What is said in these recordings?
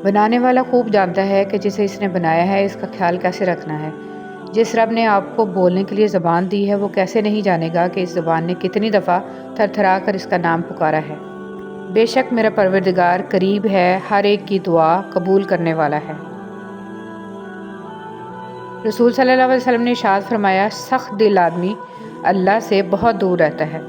بنانے والا خوب جانتا ہے کہ جسے اس نے بنایا ہے اس کا خیال کیسے رکھنا ہے۔ جس رب نے آپ کو بولنے کے لیے زبان دی ہے وہ کیسے نہیں جانے گا کہ اس زبان نے کتنی دفعہ تھر تھرا کر اس کا نام پکارا ہے۔ بے شک میرا پروردگار قریب ہے، ہر ایک کی دعا قبول کرنے والا ہے۔ رسول صلی اللہ علیہ وسلم نے ارشاد فرمایا، سخت دل آدمی اللہ سے بہت دور رہتا ہے۔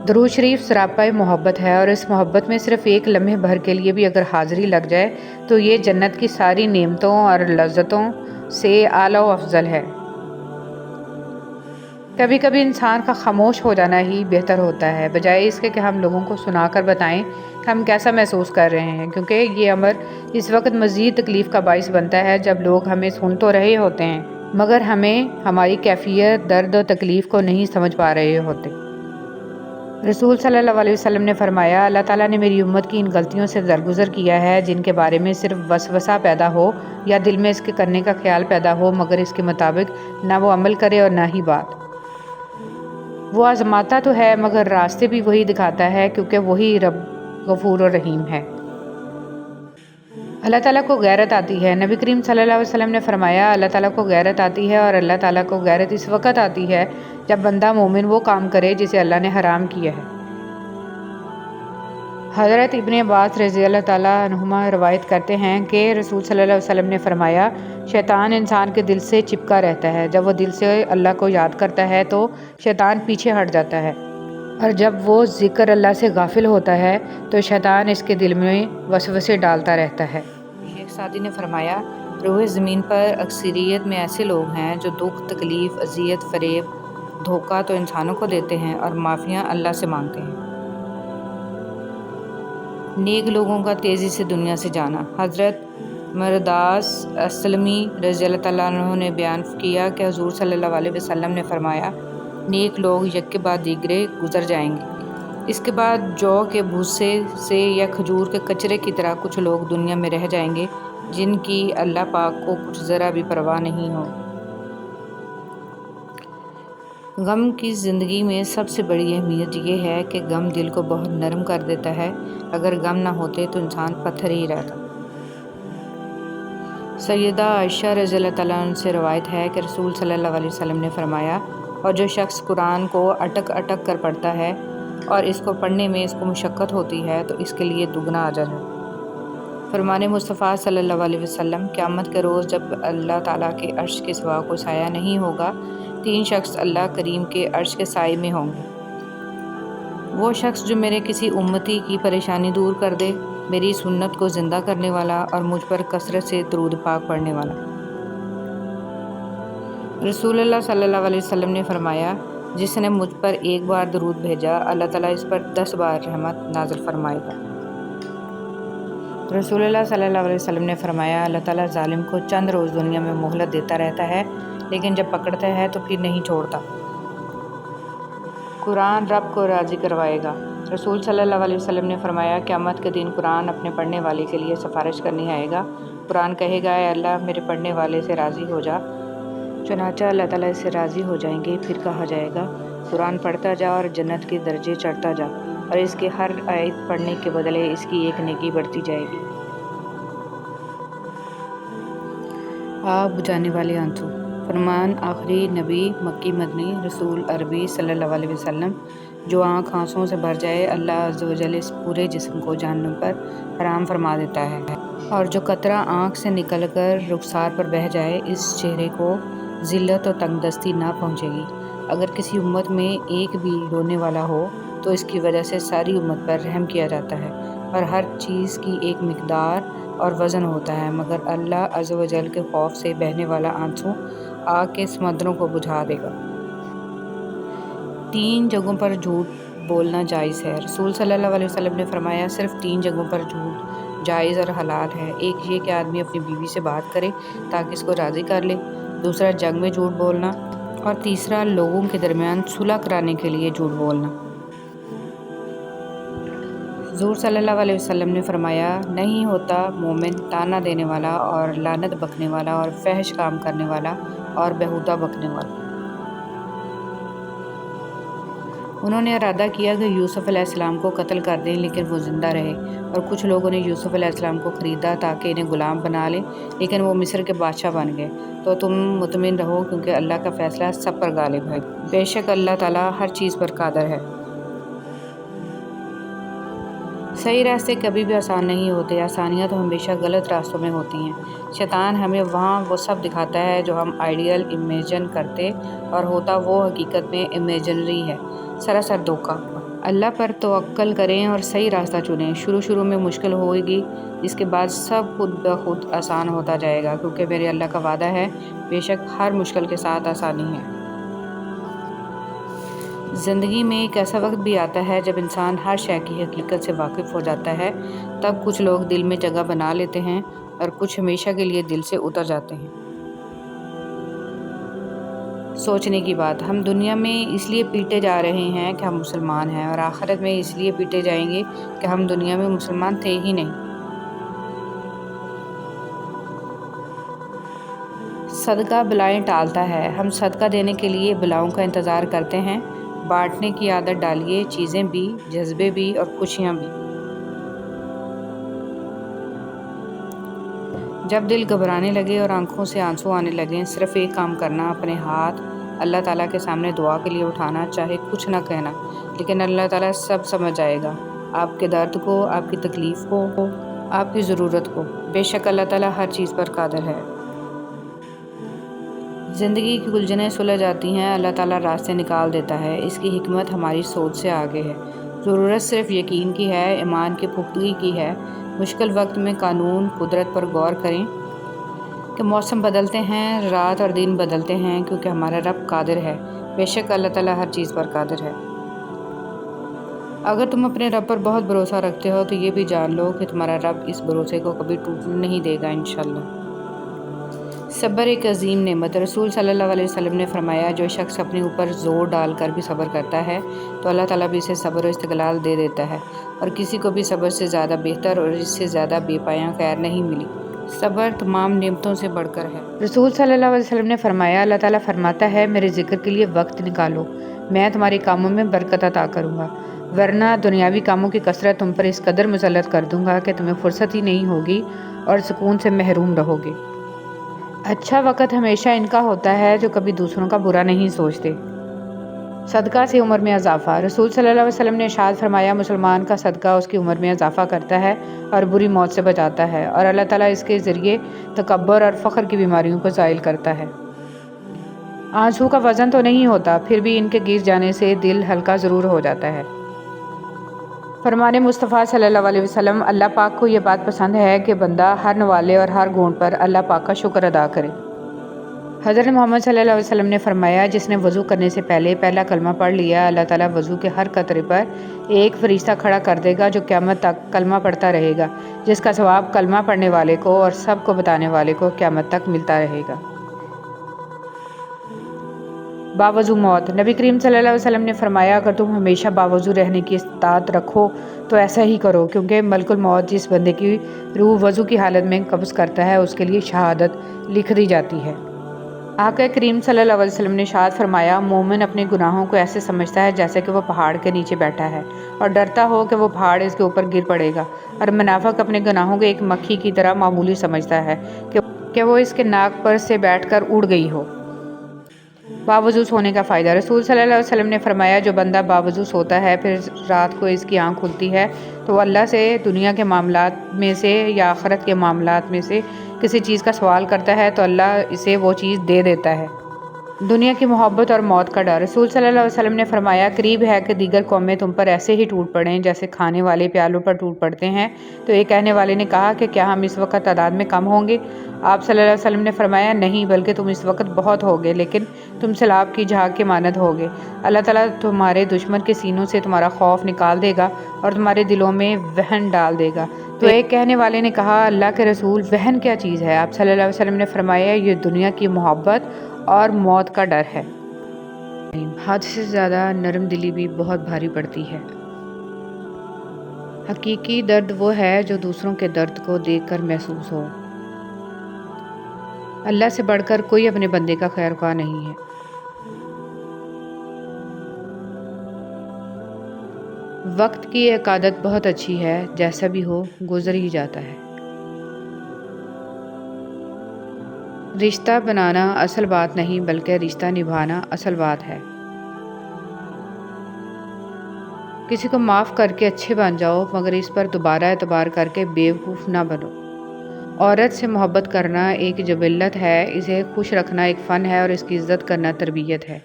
درود شریف سراپا محبت ہے، اور اس محبت میں صرف ایک لمحے بھر کے لیے بھی اگر حاضری لگ جائے تو یہ جنت کی ساری نعمتوں اور لذتوں سے اعلیٰ و افضل ہے۔ کبھی کبھی انسان کا خاموش ہو جانا ہی بہتر ہوتا ہے، بجائے اس کے کہ ہم لوگوں کو سنا کر بتائیں کہ ہم کیسا محسوس کر رہے ہیں، کیونکہ یہ امر اس وقت مزید تکلیف کا باعث بنتا ہے جب لوگ ہمیں سن تو رہے ہوتے ہیں مگر ہمیں ہماری کیفیت، درد و تکلیف کو نہیں سمجھ پا رہے ہوتے۔ رسول صلی اللہ علیہ وسلم نے فرمایا، اللہ تعالیٰ نے میری امت کی ان غلطیوں سے درگزر کیا ہے جن کے بارے میں صرف وسوسہ پیدا ہو یا دل میں اس کے کرنے کا خیال پیدا ہو مگر اس کے مطابق نہ وہ عمل کرے اور نہ ہی بات۔ وہ آزماتا تو ہے مگر راستے بھی وہی دکھاتا ہے، کیونکہ وہی رب غفور و رحیم ہے۔ اللہ تعالیٰ کو غیرت آتی ہے۔ نبی کریم صلی اللہ علیہ وسلم نے فرمایا، اللہ تعالیٰ کو غیرت آتی ہے، اور اللہ تعالیٰ کو غیرت اس وقت آتی ہے جب بندہ مومن وہ کام کرے جسے اللہ نے حرام کیا ہے۔ حضرت ابن عباس رضی اللہ تعالیٰ عنہما روایت کرتے ہیں کہ رسول صلی اللہ علیہ وسلم نے فرمایا، شیطان انسان کے دل سے چپکا رہتا ہے، جب وہ دل سے اللہ کو یاد کرتا ہے تو شیطان پیچھے ہٹ جاتا ہے، اور جب وہ ذکر اللہ سے غافل ہوتا ہے تو شیطان اس کے دل میں وسوسے ڈالتا رہتا ہے۔ شیخ سعدی نے فرمایا، روئے زمین پر اکثریت میں ایسے لوگ ہیں جو دکھ، تکلیف، اذیت، فریب، دھوکہ تو انسانوں کو دیتے ہیں اور معافیاں اللہ سے مانگتے ہیں۔ نیک لوگوں کا تیزی سے دنیا سے جانا۔ حضرت مرداس اسلمی رضی اللہ تعالیٰ عنہ نے بیان کیا کہ حضور صلی اللہ علیہ وسلم نے فرمایا، نیک لوگ یک کے بعد دیگرے گزر جائیں گے، اس کے بعد جو کے بھوسے سے یا کھجور کے کچرے کی طرح کچھ لوگ دنیا میں رہ جائیں گے جن کی اللہ پاک کو کچھ ذرا بھی پرواہ نہیں ہو۔ غم کی زندگی میں سب سے بڑی اہمیت یہ ہے کہ غم دل کو بہت نرم کر دیتا ہے، اگر غم نہ ہوتے تو انسان پتھر ہی رہتا۔ سیدہ عائشہ رضی اللہ تعالیٰ عنہ سے روایت ہے کہ رسول صلی اللہ علیہ وسلم نے فرمایا، اور جو شخص قرآن کو اٹک اٹک کر پڑھتا ہے اور اس کو پڑھنے میں اس کو مشقت ہوتی ہے تو اس کے لیے دگنا اجر ہے۔ فرمان مصطفیٰ صلی اللہ علیہ وسلم، قیامت کے روز جب اللہ تعالیٰ کے عرش کے سوا کوئی سایہ نہیں ہوگا، 3 شخص اللہ کریم کے عرش کے سائے میں ہوں گے۔ وہ شخص جو میرے کسی امتی کی پریشانی دور کر دے، میری سنت کو زندہ کرنے والا اور مجھ پر کثرت سے درود پاک پڑھنے والا۔ رسول اللہ صلی اللہ علیہ وسلم نے فرمایا، جس نے مجھ پر 1 بار درود بھیجا، اللہ تعالیٰ اس پر 10 بار رحمت نازل فرمائے گا۔ رسول اللہ صلی اللہ علیہ وسلم نے فرمایا، اللہ تعالیٰ ظالم کو چند روز دنیا میں مہلت دیتا رہتا ہے، لیکن جب پکڑتا ہے تو پھر نہیں چھوڑتا۔ قرآن رب کو راضی کروائے گا۔ رسول صلی اللہ علیہ وسلم نے فرمایا، قیامت کے دن قرآن اپنے پڑھنے والے کے لیے سفارش کرنے آئے گا۔ قرآن کہے گا، اے اللہ میرے پڑھنے والے سے راضی ہو جا۔ چنانچہ اللہ تعالیٰ اس سے راضی ہو جائیں گے۔ پھر کہا جائے گا، قرآن پڑھتا جا اور جنت کے درجے چڑھتا جا، اور اس کے ہر آیت پڑھنے کے بدلے اس کی ایک نیکی بڑھتی جائے گی۔ آگ بجھانے والے آنسو۔ فرمان آخری نبی مکی مدنی رسول عربی صلی اللہ علیہ وسلم، جو آنکھ آنسوؤں سے بھر جائے اللہ عز و جل اس پورے جسم کو جہنم پر حرام فرما دیتا ہے، اور جو قطرہ آنکھ سے نکل کر رخسار پر بہہ جائے اس چہرے کو ذلت و تنگ دستی نہ پہنچے گی۔ اگر کسی امت میں ایک بھی رونے والا ہو تو اس کی وجہ سے ساری امت پر رحم کیا جاتا ہے، اور ہر چیز کی ایک مقدار اور وزن ہوتا ہے، مگر اللہ عز و جل کے خوف سے بہنے والا آنسو آگ کے سمندروں کو بجھا دے گا۔ 3 جگہوں پر جھوٹ بولنا جائز ہے۔ رسول صلی اللہ علیہ وسلم نے فرمایا، صرف 3 جگہوں پر جھوٹ جائز اور حلال ہے۔ ایک یہ کہ آدمی اپنی بیوی سے بات کرے تاکہ اس کو راضی کر لے، دوسرا جنگ میں جھوٹ بولنا، اور تیسرا لوگوں کے درمیان صلح کرانے کے لیے جھوٹ بولنا۔ حضور صلی اللہ علیہ وسلم نے فرمایا، نہیں ہوتا مومن طعنہ دینے والا اور لعنت بکنے والا اور فحش کام کرنے والا اور بیہودہ بکنے والا۔ انہوں نے ارادہ کیا کہ یوسف علیہ السلام کو قتل کر دیں، لیکن وہ زندہ رہے، اور کچھ لوگوں نے یوسف علیہ السلام کو خریدا تاکہ انہیں غلام بنا لیں، لیکن وہ مصر کے بادشاہ بن گئے۔ تو تم مطمئن رہو کیونکہ اللہ کا فیصلہ سب پر غالب ہے، بے شک اللہ تعالیٰ ہر چیز پر قادر ہے۔ صحیح راستے کبھی بھی آسان نہیں ہوتے، آسانیاں تو ہمیشہ غلط راستوں میں ہوتی ہیں۔ شیطان ہمیں وہاں وہ سب دکھاتا ہے جو ہم آئیڈیل امیجن کرتے، اور ہوتا وہ حقیقت میں امیجنری ہے، سراسر دھوکہ۔ اللہ پر توکل کریں اور صحیح راستہ چنیں۔ شروع میں مشکل ہوگی، اس کے بعد سب خود بخود آسان ہوتا جائے گا، کیونکہ میرے اللہ کا وعدہ ہے، بے شک ہر مشکل کے ساتھ آسانی ہے۔ زندگی میں ایک ایسا وقت بھی آتا ہے جب انسان ہر شے کی حقیقت سے واقف ہو جاتا ہے، تب کچھ لوگ دل میں جگہ بنا لیتے ہیں اور کچھ ہمیشہ کے لیے دل سے اتر جاتے ہیں۔ سوچنے کی بات، ہم دنیا میں اس لیے پیٹے جا رہے ہیں کہ ہم مسلمان ہیں، اور آخرت میں اس لیے پیٹے جائیں گے کہ ہم دنیا میں مسلمان تھے ہی نہیں۔ صدقہ بلائیں ٹالتا ہے، ہم صدقہ دینے کے لیے بلاؤں کا انتظار کرتے ہیں۔ بانٹنے کی عادت ڈالیے، چیزیں بھی، جذبے بھی، اور خوشیاں بھی۔ جب دل گھبرانے لگے اور آنکھوں سے آنسو آنے لگیں، صرف ایک کام کرنا، اپنے ہاتھ اللہ تعالیٰ کے سامنے دعا کے لیے اٹھانا، چاہے کچھ نہ کہنا، لیکن اللہ تعالیٰ سب سمجھ جائے گا، آپ کے درد کو، آپ کی تکلیف کو، آپ کی ضرورت کو۔ بے شک اللہ تعالیٰ ہر چیز پر قادر ہے۔ زندگی کی الجھنیں سلجھ جاتی ہیں، اللہ تعالیٰ راستے نکال دیتا ہے، اس کی حکمت ہماری سوچ سے آگے ہے۔ ضرورت صرف یقین کی ہے، ایمان کی پختگی کی ہے۔ مشکل وقت میں قانون قدرت پر غور کریں کہ موسم بدلتے ہیں، رات اور دن بدلتے ہیں، کیونکہ ہمارا رب قادر ہے، بے شک اللہ تعالیٰ ہر چیز پر قادر ہے۔ اگر تم اپنے رب پر بہت بھروسہ رکھتے ہو تو یہ بھی جان لو کہ تمہارا رب اس بھروسے کو کبھی ٹوٹنے نہیں دے گا، انشاءاللہ۔ صبر ایک عظیم نعمت۔ رسول صلی اللہ علیہ وسلم نے فرمایا، جو شخص اپنے اوپر زور ڈال کر بھی صبر کرتا ہے تو اللہ تعالیٰ بھی اسے صبر و استقلال دے دیتا ہے، اور کسی کو بھی صبر سے زیادہ بہتر اور اس سے زیادہ بے پایاں خیر نہیں ملی۔ صبر تمام نعمتوں سے بڑھ کر ہے۔ رسول صلی اللہ علیہ وسلم نے فرمایا، اللہ تعالیٰ فرماتا ہے، میرے ذکر کے لیے وقت نکالو، میں تمہارے کاموں میں برکت عطا کروں گا، ورنہ دنیاوی کاموں کی کثرت تم پر اس قدر مسلط کر دوں گا کہ تمہیں فرصت ہی نہیں ہوگی اور سکون سے محروم رہو گے۔ اچھا وقت ہمیشہ ان کا ہوتا ہے جو کبھی دوسروں کا برا نہیں سوچتے۔ صدقہ سے عمر میں اضافہ۔ رسول صلی اللہ علیہ وسلم نے ارشاد فرمایا، مسلمان کا صدقہ اس کی عمر میں اضافہ کرتا ہے اور بری موت سے بچاتا ہے، اور اللہ تعالیٰ اس کے ذریعے تکبر اور فخر کی بیماریوں کو زائل کرتا ہے۔ آنسو کا وزن تو نہیں ہوتا، پھر بھی ان کے گر جانے سے دل ہلکا ضرور ہو جاتا ہے۔ فرمان مصطفیٰ صلی اللہ علیہ وسلم، اللہ پاک کو یہ بات پسند ہے کہ بندہ ہر نوالے اور ہر گھونٹ پر اللہ پاک کا شکر ادا کرے۔ حضرت محمد صلی اللہ علیہ وسلم نے فرمایا، جس نے وضو کرنے سے پہلے پہلا کلمہ پڑھ لیا، اللہ تعالیٰ وضو کے ہر قطرے پر ایک فرشتہ کھڑا کر دے گا جو قیامت تک کلمہ پڑھتا رہے گا، جس کا ثواب کلمہ پڑھنے والے کو اور سب کو بتانے والے کو قیامت تک ملتا رہے گا۔ باوضو موت۔ نبی کریم صلی اللہ علیہ وسلم نے فرمایا، اگر تم ہمیشہ باوضو رہنے کی استطاعت رکھو تو ایسا ہی کرو، کیونکہ ملک الموت جس بندے کی روح وضو کی حالت میں قبض کرتا ہے اس کے لیے شہادت لکھ دی جاتی ہے۔ آقا کریم صلی اللہ علیہ وسلم نے ارشاد فرمایا، مومن اپنے گناہوں کو ایسے سمجھتا ہے جیسے کہ وہ پہاڑ کے نیچے بیٹھا ہے اور ڈرتا ہو کہ وہ پہاڑ اس کے اوپر گر پڑے گا، اور منافق اپنے گناہوں کو ایک مکھی کی طرح معمولی سمجھتا ہے کہ وہ اس کے ناک پر سے بیٹھ کر اڑ گئی ہو۔ باوضو سونے کا فائدہ۔ رسول صلی اللہ علیہ وسلم نے فرمایا، جو بندہ باوضو سوتا ہے پھر رات کو اس کی آنکھ کھلتی ہے تو وہ اللہ سے دنیا کے معاملات میں سے یا آخرت کے معاملات میں سے کسی چیز کا سوال کرتا ہے تو اللہ اسے وہ چیز دے دیتا ہے۔ دنیا کی محبت اور موت کا ڈر۔ رسول صلی اللہ علیہ وسلم نے فرمایا، قریب ہے کہ دیگر قومیں تم پر ایسے ہی ٹوٹ پڑیں جیسے کھانے والے پیالوں پر ٹوٹ پڑتے ہیں۔ تو ایک کہنے والے نے کہا کہ کیا ہم اس وقت تعداد میں کم ہوں گے؟ آپ صلی اللہ علیہ وسلم نے فرمایا، نہیں، بلکہ تم اس وقت بہت ہوگے، لیکن تم سیلاب کی جھاگ کے مانند ہوگے۔ اللہ تعالیٰ تمہارے دشمن کے سینوں سے تمہارا خوف نکال دے گا اور تمہارے دلوں میں وہن ڈال دے گا۔ تو ایک کہنے والے نے کہا، اللہ کے رسول، وہن کیا چیز ہے؟ آپ صلی اللہ علیہ وسلم نے فرمایا، یہ دنیا کی محبت اور موت کا ڈر ہے۔ حد سے زیادہ نرم دلی بھی بہت بھاری پڑتی ہے۔ حقیقی درد وہ ہے جو دوسروں کے درد کو دیکھ کر محسوس ہو۔ اللہ سے بڑھ کر کوئی اپنے بندے کا خیر خواہ نہیں ہے۔ وقت کی ایک عادت بہت اچھی ہے، جیسا بھی ہو گزر ہی جاتا ہے۔ رشتہ بنانا اصل بات نہیں بلکہ رشتہ نبھانا اصل بات ہے۔ کسی کو معاف کر کے اچھے بن جاؤ، مگر اس پر دوبارہ اعتبار کر کے بیوقوف نہ بنو۔ عورت سے محبت کرنا ایک جبلت ہے، اسے خوش رکھنا ایک فن ہے اور اس کی عزت کرنا تربیت ہے۔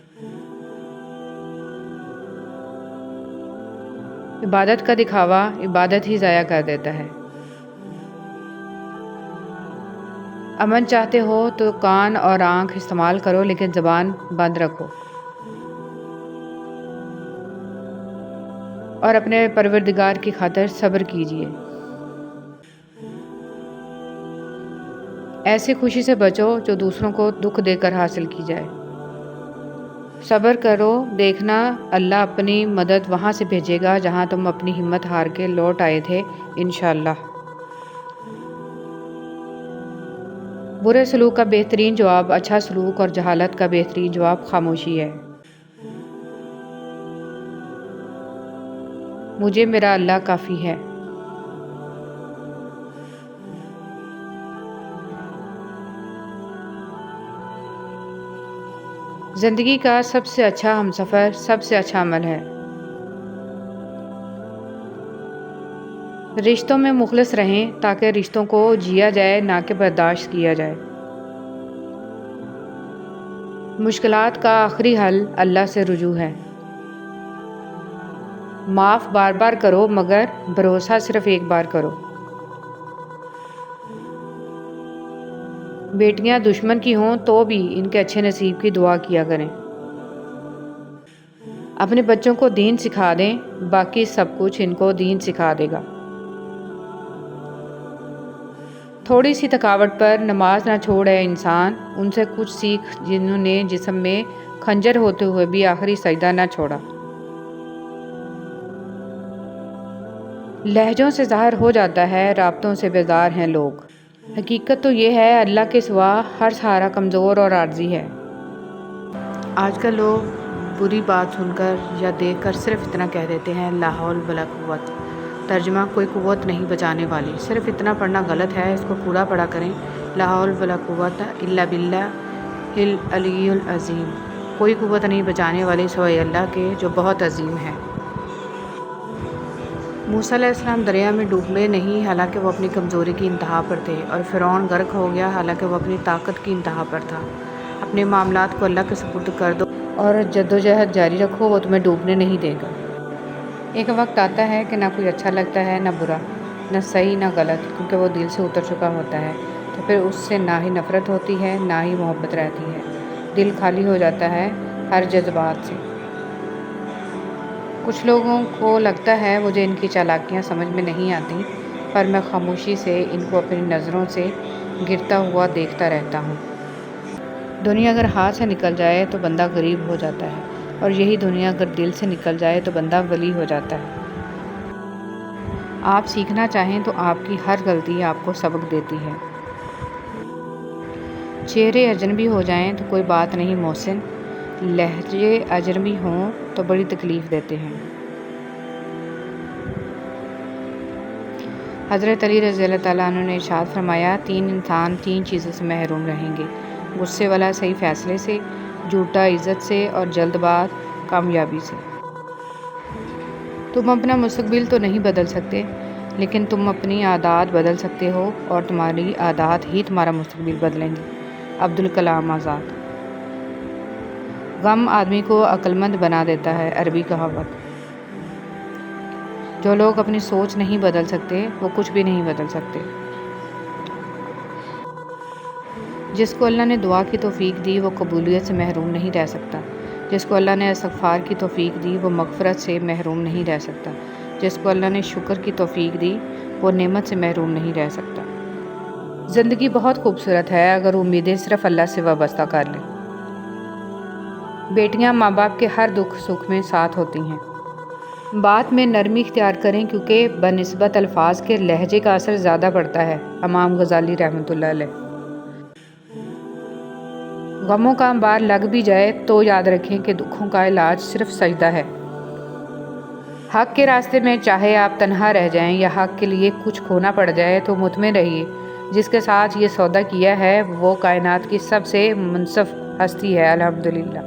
عبادت کا دکھاوا عبادت ہی ضائع کر دیتا ہے۔ امن چاہتے ہو تو کان اور آنکھ استعمال کرو، لیکن زبان بند رکھو اور اپنے پروردگار کی خاطر صبر کیجیے۔ ایسی خوشی سے بچو جو دوسروں کو دکھ دے کر حاصل کی جائے۔ صبر کرو، دیکھنا اللہ اپنی مدد وہاں سے بھیجے گا جہاں تم اپنی ہمت ہار کے لوٹ آئے تھے، انشاءاللہ۔ برے سلوک کا بہترین جواب اچھا سلوک اور جہالت کا بہترین جواب خاموشی ہے۔ مجھے میرا اللہ کافی ہے۔ زندگی کا سب سے اچھا ہمسفر سب سے اچھا عمل ہے۔ رشتوں میں مخلص رہیں تاکہ رشتوں کو جیا جائے نہ کہ برداشت کیا جائے۔ مشکلات کا آخری حل اللہ سے رجوع ہے۔ معاف بار بار کرو مگر بھروسہ صرف ایک بار کرو۔ بیٹیاں دشمن کی ہوں تو بھی ان کے اچھے نصیب کی دعا کیا کریں۔ اپنے بچوں کو دین سکھا دیں، باقی سب کچھ ان کو دین سکھا دے گا۔ تھوڑی سی تھکاوٹ پر نماز نہ چھوڑے انسان، ان سے کچھ سیکھ جنہوں نے جسم میں خنجر ہوتے ہوئے بھی آخری سجدہ نہ چھوڑا۔ لہجوں سے ظاہر ہو جاتا ہے، رابطوں سے بیزار ہیں لوگ۔ حقیقت تو یہ ہے اللہ کے سوا ہر سہارا کمزور اور عارضی ہے۔ آج کل لوگ بری بات سن کر یا دیکھ کر صرف اتنا کہہ دیتے ہیں لا حول ولا قوت۔ ترجمہ: کوئی قوت نہیں بچانے والی۔ صرف اتنا پڑھنا غلط ہے، اس کو پورا پڑھا کریں، لا حول ولا قوت الا باللہ العلی العظیم۔ کوئی قوت نہیں بچانے والی سوائے اللہ کے جو بہت عظیم ہے۔ موسیٰ علیہ السلام دریا میں ڈوبے نہیں حالانکہ وہ اپنی کمزوری کی انتہا پر تھے، اور فرعون غرق ہو گیا حالانکہ وہ اپنی طاقت کی انتہا پر تھا۔ اپنے معاملات کو اللہ کے سپرد کر دو اور جدوجہد جاری رکھو، وہ تمہیں ڈوبنے نہیں دے گا۔ ایک وقت آتا ہے کہ نہ کوئی اچھا لگتا ہے، نہ برا، نہ صحیح نہ غلط، کیونکہ وہ دل سے اتر چکا ہوتا ہے، تو پھر اس سے نہ ہی نفرت ہوتی ہے نہ ہی محبت رہتی ہے۔ دل خالی ہو جاتا ہے ہر جذبات سے۔ کچھ لوگوں کو لگتا ہے مجھے ان کی چالاکیاں سمجھ میں نہیں آتی، پر میں خاموشی سے ان کو اپنی نظروں سے گرتا ہوا دیکھتا رہتا ہوں۔ دنیا اگر ہاتھ سے نکل جائے تو بندہ غریب ہو جاتا ہے، اور یہی دنیا اگر دل سے نکل جائے تو بندہ ولی ہو جاتا ہے۔ آپ سیکھنا چاہیں تو آپ کی ہر غلطی آپ کو سبق دیتی ہے۔ چہرے اجنبی ہو جائیں تو کوئی بات نہیں محسن، لہجے اجنبی ہوں تو بڑی تکلیف دیتے ہیں۔ حضرت علی رضی اللہ تعالیٰ عنہ نے ارشاد فرمایا، 3 انسان 3 چیزوں سے محروم رہیں گے: غصے والا صحیح فیصلے سے، جھوٹا عزت سے، اور جلد باز کامیابی سے۔ تم اپنا مستقبل تو نہیں بدل سکتے، لیکن تم اپنی عادات بدل سکتے ہو، اور تمہاری عادات ہی تمہارا مستقبل بدلیں گی۔ عبدالکلام آزاد۔ غم آدمی کو عقل مند بنا دیتا ہے، عربی کہاوت۔ جو لوگ اپنی سوچ نہیں بدل سکتے وہ کچھ بھی نہیں بدل سکتے۔ جس کو اللہ نے دعا کی توفیق دی وہ قبولیت سے محروم نہیں رہ سکتا۔ جس کو اللہ نے استغفار کی توفیق دی وہ مغفرت سے محروم نہیں رہ سکتا۔ جس کو اللہ نے شکر کی توفیق دی وہ نعمت سے محروم نہیں رہ سکتا۔ زندگی بہت خوبصورت ہے اگر امیدیں صرف اللہ سے وابستہ کر لیں۔ بیٹیاں ماں باپ کے ہر دکھ سکھ میں ساتھ ہوتی ہیں۔ بات میں نرمی اختیار کریں کیونکہ بنسبت الفاظ کے لہجے کا اثر زیادہ پڑتا ہے، امام غزالی رحمۃ اللہ علیہ۔ غموں کا انبار لگ بھی جائے تو یاد رکھیں کہ دکھوں کا علاج صرف سجدہ ہے۔ حق کے راستے میں چاہے آپ تنہا رہ جائیں یا حق کے لیے کچھ کھونا پڑ جائے تو مطمئن رہیے، جس کے ساتھ یہ سودا کیا ہے وہ کائنات کی سب سے منصف ہستی ہے۔ الحمدللہ۔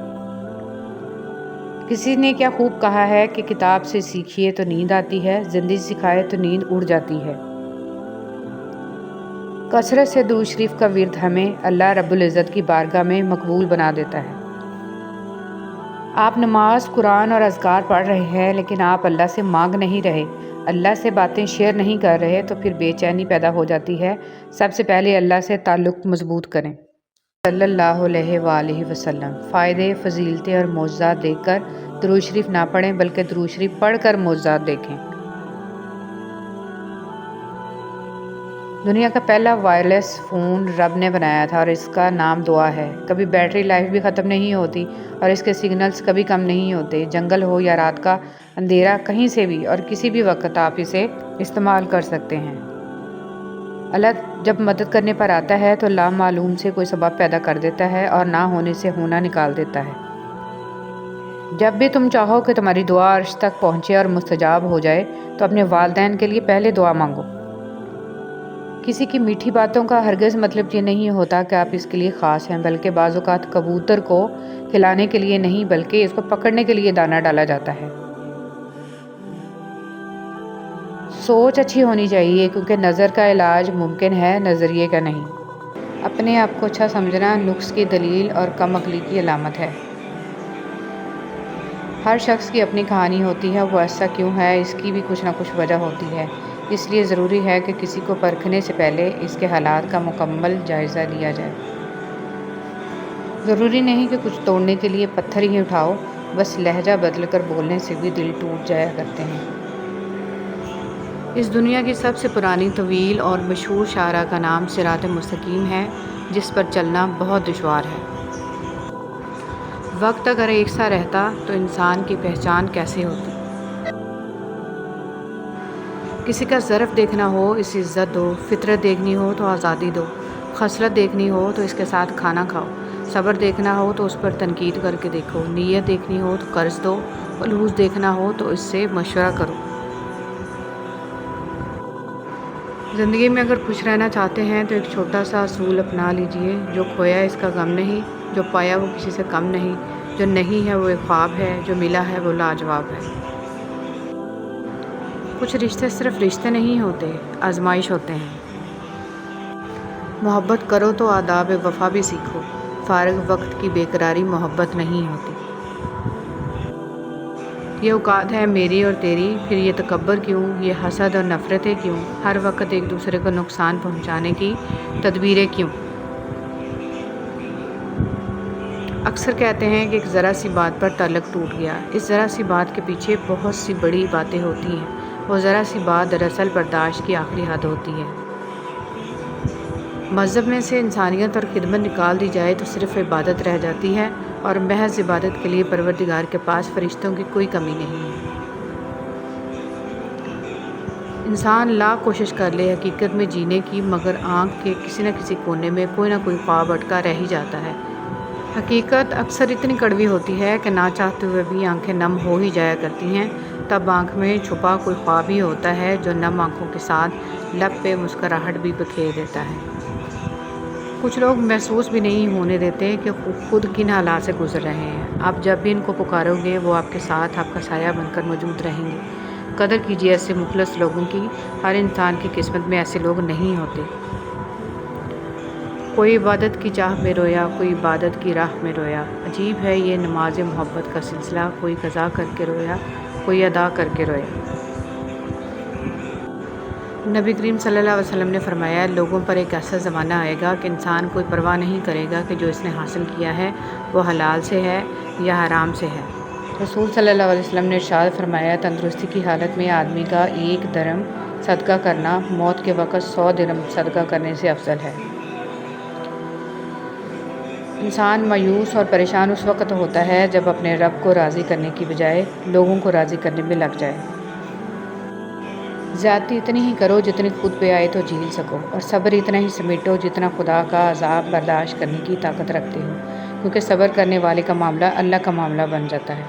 کسی نے کیا خوب کہا ہے کہ کتاب سے سیکھیے تو نیند آتی ہے، زندگی سکھائے تو نیند اڑ جاتی ہے۔ کثرت سے درود شریف کا ورد ہمیں اللہ رب العزت کی بارگاہ میں مقبول بنا دیتا ہے۔ آپ نماز، قرآن اور اذکار پڑھ رہے ہیں لیکن آپ اللہ سے مانگ نہیں رہے، اللہ سے باتیں شیئر نہیں کر رہے تو پھر بے چینی پیدا ہو جاتی ہے۔ سب سے پہلے اللہ سے تعلق مضبوط کریں۔ صلی اللہ علیہ وآلہ وسلم۔ فائدے، فضیلتیں اور معجزات دیکھ کر درود شریف نہ پڑھیں بلکہ درود شریف پڑھ کر معجزات دیکھیں۔ دنیا کا پہلا وائرلیس فون رب نے بنایا تھا اور اس کا نام دعا ہے۔ کبھی بیٹری لائف بھی ختم نہیں ہوتی اور اس کے سگنلز کبھی کم نہیں ہوتے۔ جنگل ہو یا رات کا اندھیرا، کہیں سے بھی اور کسی بھی وقت آپ اسے استعمال کر سکتے ہیں۔ اللہ جب مدد کرنے پر آتا ہے تو لامعلوم سے کوئی سبب پیدا کر دیتا ہے اور نہ ہونے سے ہونا نکال دیتا ہے۔ جب بھی تم چاہو کہ تمہاری دعا عرش تک پہنچے اور مستجاب ہو جائے تو اپنے والدین کے لیے پہلے دعا مانگو۔ کسی کی میٹھی باتوں کا ہرگز مطلب یہ نہیں ہوتا کہ آپ اس کے لیے خاص ہیں، بلکہ بعض اوقات کبوتر کو کھلانے کے لیے نہیں بلکہ اس کو پکڑنے کے لیے دانہ ڈالا جاتا ہے۔ سوچ اچھی ہونی چاہیے کیونکہ نظر کا علاج ممکن ہے، نظریے کا نہیں۔ اپنے آپ کو اچھا سمجھنا نقص کی دلیل اور کم عقلی کی علامت ہے۔ ہر شخص کی اپنی کہانی ہوتی ہے، وہ ایسا کیوں ہے اس کی بھی کچھ نہ کچھ وجہ ہوتی ہے، اس لیے ضروری ہے کہ کسی کو پرکھنے سے پہلے اس کے حالات کا مکمل جائزہ لیا جائے۔ ضروری نہیں کہ کچھ توڑنے کے لیے پتھر ہی اٹھاؤ، بس لہجہ بدل کر بولنے سے بھی دل ٹوٹ جایا کرتے ہیں۔ اس دنیا کی سب سے پرانی، طویل اور مشہور شاہراہ کا نام صراط مستقیم ہے، جس پر چلنا بہت دشوار ہے۔ وقت اگر ایک سا رہتا تو انسان کی پہچان کیسے ہوتی؟ کسی کا ظرف دیکھنا ہو اسے عزت دو، فطرت دیکھنی ہو تو آزادی دو، خصلت دیکھنی ہو تو اس کے ساتھ کھانا کھاؤ، صبر دیکھنا ہو تو اس پر تنقید کر کے دیکھو، نیت دیکھنی ہو تو قرض دو، خلوص دیکھنا ہو تو اس سے مشورہ کرو۔ زندگی میں اگر خوش رہنا چاہتے ہیں تو ایک چھوٹا سا اصول اپنا لیجئے، جو کھویا اس کا غم نہیں، جو پایا وہ کسی سے کم نہیں، جو نہیں ہے وہ ایک خواب ہے، جو ملا ہے وہ لاجواب ہے۔ کچھ رشتے صرف رشتے نہیں ہوتے، آزمائش ہوتے ہیں۔ محبت کرو تو آداب وفا بھی سیکھو، فارغ وقت کی بے قراری محبت نہیں ہوتی۔ یہ اوقات ہے میری اور تیری، پھر یہ تکبر کیوں، یہ حسد اور نفرتیں کیوں، ہر وقت ایک دوسرے کو نقصان پہنچانے کی تدبیریں کیوں؟ اکثر کہتے ہیں کہ ایک ذرا سی بات پر تعلق ٹوٹ گیا، اس ذرا سی بات کے پیچھے بہت سی بڑی باتیں ہوتی ہیں، وہ ذرا سی بات دراصل برداشت کی آخری حد ہوتی ہے۔ مذہب میں سے انسانیت اور خدمت نکال دی جائے تو صرف عبادت رہ جاتی ہے، اور محض عبادت کے لیے پروردگار کے پاس فرشتوں کی کوئی کمی نہیں ہے۔ انسان لاکھ کوشش کر لے حقیقت میں جینے کی، مگر آنکھ کے کسی نہ کسی کونے میں کوئی نہ کوئی خواب اٹکا رہ ہی جاتا ہے۔ حقیقت اکثر اتنی کڑوی ہوتی ہے کہ نہ چاہتے ہوئے بھی آنکھیں نم ہو ہی جایا کرتی ہیں، تب آنکھ میں چھپا کوئی خواب ہی ہوتا ہے جو نم آنکھوں کے ساتھ لب پہ مسکراہٹ بھی بکھیر دیتا ہے۔ کچھ لوگ محسوس بھی نہیں ہونے دیتے کہ خود کن حالات سے گزر رہے ہیں۔ آپ جب بھی ان کو پکارو گے وہ آپ کے ساتھ آپ کا سایہ بن کر موجود رہیں گے۔ قدر کیجیے ایسے مخلص لوگوں کی، ہر انسان کی قسمت میں ایسے لوگ نہیں ہوتے۔ کوئی عبادت کی چاہ میں رویا، کوئی عبادت کی راہ میں رویا، عجیب ہے یہ نماز محبت کا سلسلہ، کوئی قضا کر کے رویا، کوئی ادا کر کے رویا۔ نبی کریم صلی اللہ علیہ وسلم نے فرمایا، لوگوں پر ایک ایسا زمانہ آئے گا کہ انسان کوئی پرواہ نہیں کرے گا کہ جو اس نے حاصل کیا ہے وہ حلال سے ہے یا حرام سے ہے۔ رسول صلی اللہ علیہ وسلم نے ارشاد فرمایا، تندرستی کی حالت میں آدمی کا 1 درم صدقہ کرنا موت کے وقت 100 درم صدقہ کرنے سے افضل ہے۔ انسان مایوس اور پریشان اس وقت ہوتا ہے جب اپنے رب کو راضی کرنے کی بجائے لوگوں کو راضی کرنے میں لگ جائے۔ زیادتی اتنی ہی کرو جتنی خود پہ آئے تو جھیل سکو، اور صبر اتنا ہی سمیٹو جتنا خدا کا عذاب برداشت کرنے کی طاقت رکھتے ہو، کیونکہ صبر کرنے والے کا معاملہ اللہ کا معاملہ بن جاتا ہے۔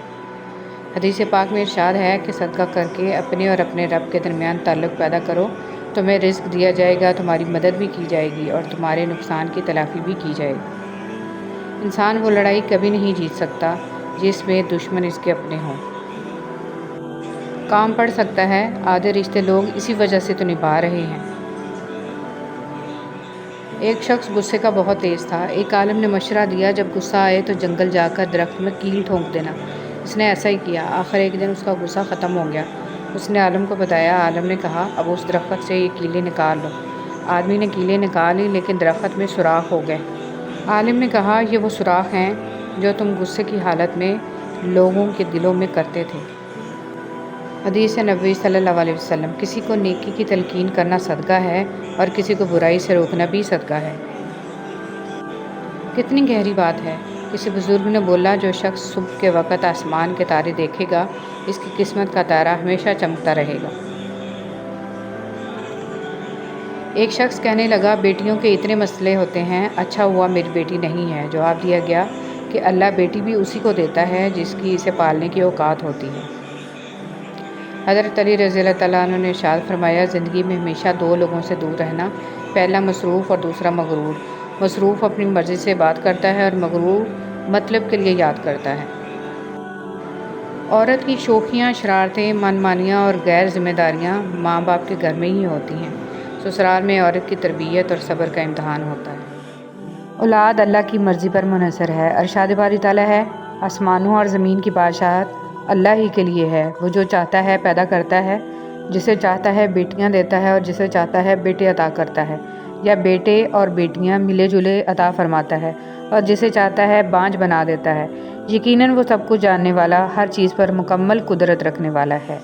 حدیث پاک میں ارشاد ہے کہ صدقہ کر کے اپنے اور اپنے رب کے درمیان تعلق پیدا کرو، تمہیں رزق دیا جائے گا، تمہاری مدد بھی کی جائے گی اور تمہارے نقصان کی تلافی بھی کی جائے گی۔ انسان وہ لڑائی کبھی نہیں جیت سکتا جس میں دشمن اس کے اپنے ہوں۔ کام پڑ سکتا ہے، آدھے رشتے لوگ اسی وجہ سے تو نبھا رہے ہیں۔ ایک شخص غصے کا بہت تیز تھا۔ ایک عالم نے مشورہ دیا جب غصہ آئے تو جنگل جا کر درخت میں کیل ٹھونک دینا۔ اس نے ایسا ہی کیا۔ آخر ایک دن اس کا غصہ ختم ہو گیا۔ اس نے عالم کو بتایا۔ عالم نے کہا اب اس درخت سے یہ کیلیں نکال لو۔ آدمی نے کیلیں نکالی لیکن درخت میں سوراخ ہو گئے۔ عالم نے کہا یہ وہ سوراخ ہیں جو تم غصے کی حالت میں لوگوں کے دلوں میں کرتے تھے۔ حدیث نبوی صلی اللہ علیہ وسلم، کسی کو نیکی کی تلقین کرنا صدقہ ہے اور کسی کو برائی سے روکنا بھی صدقہ ہے۔ کتنی گہری بات ہے۔ کسی بزرگ نے بولا جو شخص صبح کے وقت آسمان کے تارے دیکھے گا اس کی قسمت کا تارا ہمیشہ چمکتا رہے گا۔ ایک شخص کہنے لگا بیٹیوں کے اتنے مسئلے ہوتے ہیں، اچھا ہوا میری بیٹی نہیں ہے۔ جواب دیا گیا کہ اللہ بیٹی بھی اسی کو دیتا ہے جس کی اسے پالنے کی اوقات ہوتی ہے۔ حضرت علی رضی اللہ تعالیٰ عنہ نے ارشاد فرمایا زندگی میں ہمیشہ دو لوگوں سے دور رہنا، پہلا مصروف اور دوسرا مغرور۔ مصروف اپنی مرضی سے بات کرتا ہے اور مغرور مطلب کے لیے یاد کرتا ہے۔ عورت کی شوخیاں، شرارتیں، من مانیاں اور غیر ذمہ داریاں ماں باپ کے گھر میں ہی ہوتی ہیں۔ سسرال میں عورت کی تربیت اور صبر کا امتحان ہوتا ہے۔ اولاد اللہ کی مرضی پر منحصر ہے۔ ارشاد باری تعالیٰ ہے آسمانوں اور زمین کی بادشاہت اللہ ہی کے لیے ہے، وہ جو چاہتا ہے پیدا کرتا ہے، جسے چاہتا ہے بیٹیاں دیتا ہے اور جسے چاہتا ہے بیٹے عطا کرتا ہے، یا بیٹے اور بیٹیاں ملے جلے عطا فرماتا ہے اور جسے چاہتا ہے بانجھ بنا دیتا ہے۔ یقیناً وہ سب کچھ جاننے والا، ہر چیز پر مکمل قدرت رکھنے والا ہے۔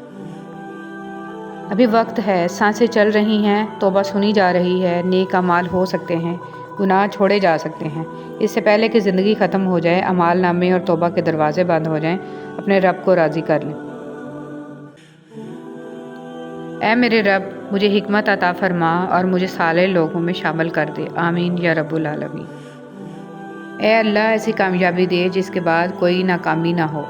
ابھی وقت ہے، سانسیں چل رہی ہیں، توبہ سنی جا رہی ہے، نیک اعمال ہو سکتے ہیں، گناہ چھوڑے جا سکتے ہیں۔ اس سے پہلے کہ زندگی ختم ہو جائے، اعمال نامے اور توبہ کے دروازے بند ہو جائیں، اپنے رب کو راضی کر لیں۔ اے میرے رب، مجھے حکمت عطا فرما اور مجھے صالح لوگوں میں شامل کر دے، آمین یا رب العالمین۔ اے اللہ ایسی کامیابی دے جس کے بعد کوئی ناکامی نہ ہو۔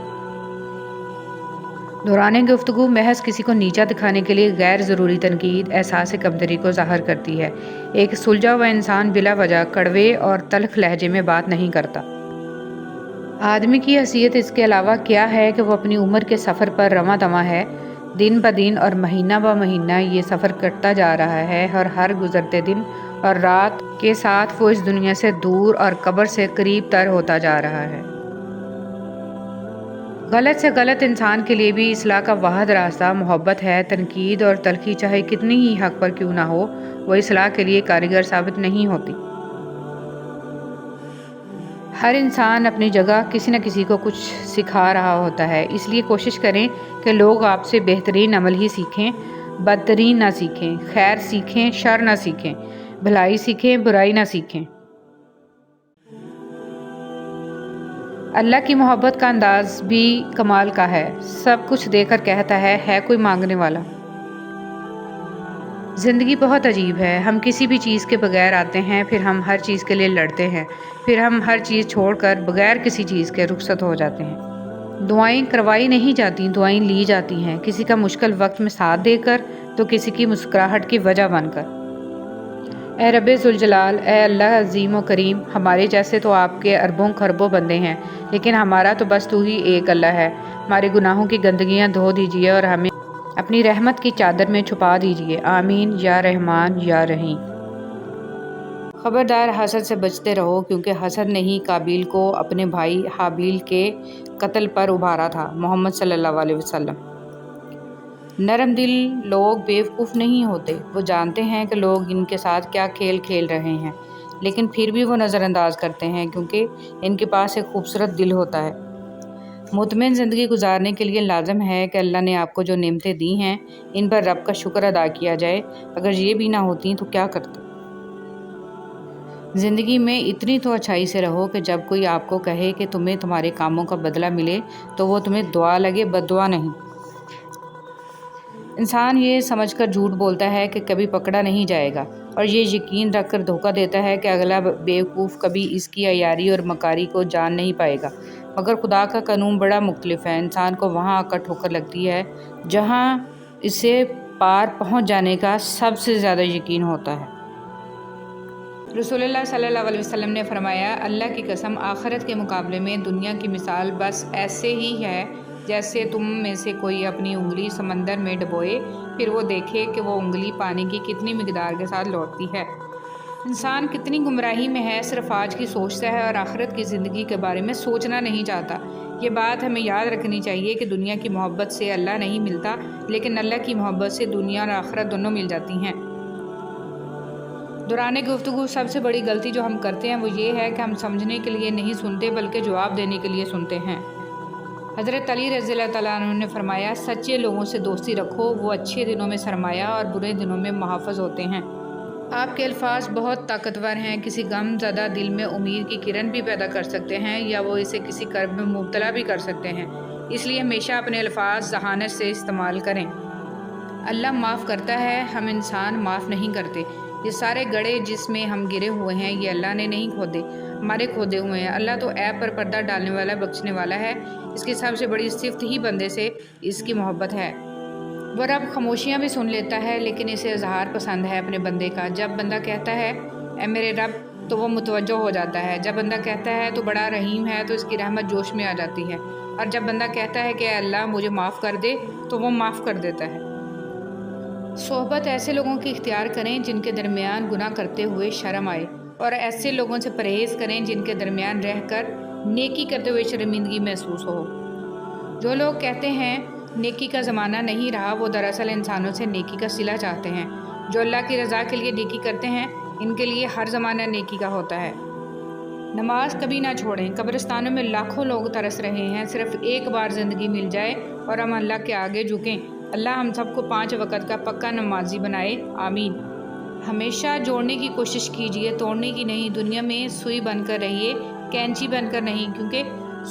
دوران گفتگو محض کسی کو نیچا دکھانے کے لیے غیر ضروری تنقید احساس کمتری کو ظاہر کرتی ہے۔ ایک سلجھا ہوا انسان بلا وجہ کڑوے اور تلخ لہجے میں بات نہیں کرتا۔ آدمی کی حیثیت اس کے علاوہ کیا ہے کہ وہ اپنی عمر کے سفر پر رواں دواں ہے۔ دن بہ دن اور مہینہ بہ مہینہ یہ سفر کٹتا جا رہا ہے اور ہر گزرتے دن اور رات کے ساتھ وہ اس دنیا سے دور اور قبر سے قریب تر ہوتا جا رہا ہے۔ غلط سے غلط انسان کے لیے بھی اصلاح کا واحد راستہ محبت ہے۔ تنقید اور تلخی چاہے کتنی ہی حق پر کیوں نہ ہو، وہ اصلاح کے لیے کارگر ثابت نہیں ہوتی۔ ہر انسان اپنی جگہ کسی نہ کسی کو کچھ سکھا رہا ہوتا ہے، اس لیے کوشش کریں کہ لوگ آپ سے بہترین عمل ہی سیکھیں، بدترین نہ سیکھیں، خیر سیکھیں، شر نہ سیکھیں، بھلائی سیکھیں، برائی نہ سیکھیں۔ اللہ کی محبت کا انداز بھی کمال کا ہے، سب کچھ دے کر کہتا ہے کوئی مانگنے والا؟ زندگی بہت عجیب ہے، ہم کسی بھی چیز کے بغیر آتے ہیں، پھر ہم ہر چیز کے لیے لڑتے ہیں، پھر ہم ہر چیز چھوڑ کر بغیر کسی چیز کے رخصت ہو جاتے ہیں۔ دعائیں کروائی نہیں جاتی، دعائیں لی جاتی ہیں، کسی کا مشکل وقت میں ساتھ دے کر تو کسی کی مسکراہٹ کی وجہ بن کر۔ اے رب ذوالجلال، اے اللہ عظیم و کریم، ہمارے جیسے تو آپ کے اربوں خربوں بندے ہیں، لیکن ہمارا تو بس تو ہی ایک اللہ ہے۔ ہمارے گناہوں کی گندگیاں دھو دیجیے اور ہمیں اپنی رحمت کی چادر میں چھپا دیجیے، آمین یا رحمان یا رحیم۔ خبردار حسد سے بچتے رہو، کیونکہ حسد نے ہی قابیل کو اپنے بھائی حابیل کے قتل پر ابھارا تھا۔ محمد صلی اللہ علیہ وسلم۔ نرم دل لوگ بیوقوف نہیں ہوتے، وہ جانتے ہیں کہ لوگ ان کے ساتھ کیا کھیل کھیل رہے ہیں، لیکن پھر بھی وہ نظر انداز کرتے ہیں کیونکہ ان کے پاس ایک خوبصورت دل ہوتا ہے۔ مطمئن زندگی گزارنے کے لیے لازم ہے کہ اللہ نے آپ کو جو نعمتیں دی ہیں ان پر رب کا شکر ادا کیا جائے، اگر یہ بھی نہ ہوتی تو کیا کرتے۔ زندگی میں اتنی تو اچھائی سے رہو کہ جب کوئی آپ کو کہے کہ تمہیں تمہارے کاموں کا بدلہ ملے تو وہ تمہیں دعا لگے، بد دعا نہیں۔ انسان یہ سمجھ کر جھوٹ بولتا ہے کہ کبھی پکڑا نہیں جائے گا، اور یہ یقین رکھ کر دھوکہ دیتا ہے کہ اگلا بیوقوف کبھی اس کی عیاری اور مکاری کو جان نہیں پائے گا۔ مگر خدا کا قانون بڑا مختلف ہے۔ انسان کو وہاں آ کر ٹھوکر لگتی ہے جہاں اسے پار پہنچ جانے کا سب سے زیادہ یقین ہوتا ہے۔ رسول اللہ صلی اللہ علیہ وسلم نے فرمایا، اللہ کی قسم، آخرت کے مقابلے میں دنیا کی مثال بس ایسے ہی ہے جیسے تم میں سے کوئی اپنی انگلی سمندر میں ڈبوئے، پھر وہ دیکھے کہ وہ انگلی پانی کی کتنی مقدار کے ساتھ لوٹتی ہے۔ انسان کتنی گمراہی میں ہے، صرف آج کی سوچتا ہے اور آخرت کی زندگی کے بارے میں سوچنا نہیں چاہتا۔ یہ بات ہمیں یاد رکھنی چاہیے کہ دنیا کی محبت سے اللہ نہیں ملتا، لیکن اللہ کی محبت سے دنیا اور آخرت دونوں مل جاتی ہیں۔ دوران گفتگو سب سے بڑی غلطی جو ہم کرتے ہیں وہ یہ ہے کہ ہم سمجھنے کے لیے نہیں سنتے بلکہ جواب دینے کے لیے سنتے ہیں۔ حضرت علی رضی اللہ تعالیٰ عنہ نے فرمایا، سچے لوگوں سے دوستی رکھو، وہ اچھے دنوں میں سرمایہ اور برے دنوں میں محافظ ہوتے ہیں۔ آپ کے الفاظ بہت طاقتور ہیں، کسی غم زدہ دل میں امید کی کرن بھی پیدا کر سکتے ہیں یا وہ اسے کسی کرب میں مبتلا بھی کر سکتے ہیں، اس لیے ہمیشہ اپنے الفاظ ذہانت سے استعمال کریں۔ اللہ معاف کرتا ہے، ہم انسان معاف نہیں کرتے۔ یہ سارے گڑھے جس میں ہم گرے ہوئے ہیں یہ اللہ نے نہیں کھودے، ہمارے کھودے ہوئے ہیں۔ اللہ تو عیب پر پردہ ڈالنے والا، بخشنے والا ہے۔ اس کی سب سے بڑی صفت ہی بندے سے اس کی محبت ہے۔ وہ رب خاموشیاں بھی سن لیتا ہے لیکن اسے اظہار پسند ہے اپنے بندے کا۔ جب بندہ کہتا ہے اے میرے رب تو وہ متوجہ ہو جاتا ہے، جب بندہ کہتا ہے تو بڑا رحیم ہے تو اس کی رحمت جوش میں آ جاتی ہے، اور جب بندہ کہتا ہے کہ اے اللہ مجھے معاف کر دے تو وہ معاف کر دیتا ہے۔ صحبت ایسے لوگوں کی اختیار کریں جن کے درمیان گناہ کرتے ہوئے شرم آئے، اور ایسے لوگوں سے پرہیز کریں جن کے درمیان رہ کر نیکی کرتے ہوئے شرمندگی محسوس ہو۔ جو لوگ کہتے ہیں نیکی کا زمانہ نہیں رہا، وہ دراصل انسانوں سے نیکی کا صلہ چاہتے ہیں۔ جو اللہ کی رضا کے لیے نیکی کرتے ہیں ان کے لیے ہر زمانہ نیکی کا ہوتا ہے۔ نماز کبھی نہ چھوڑیں۔ قبرستانوں میں لاکھوں لوگ ترس رہے ہیں، صرف ایک بار زندگی مل جائے اور ہم اللہ کے آگے جھکیں۔ اللہ ہم سب کو 5 وقت کا پکا نمازی بنائے، آمین۔ ہمیشہ جوڑنے کی کوشش کیجیے، توڑنے کی نہیں۔ دنیا میں سوئی بن کر رہیے، کینچی بن کر نہیں، کیونکہ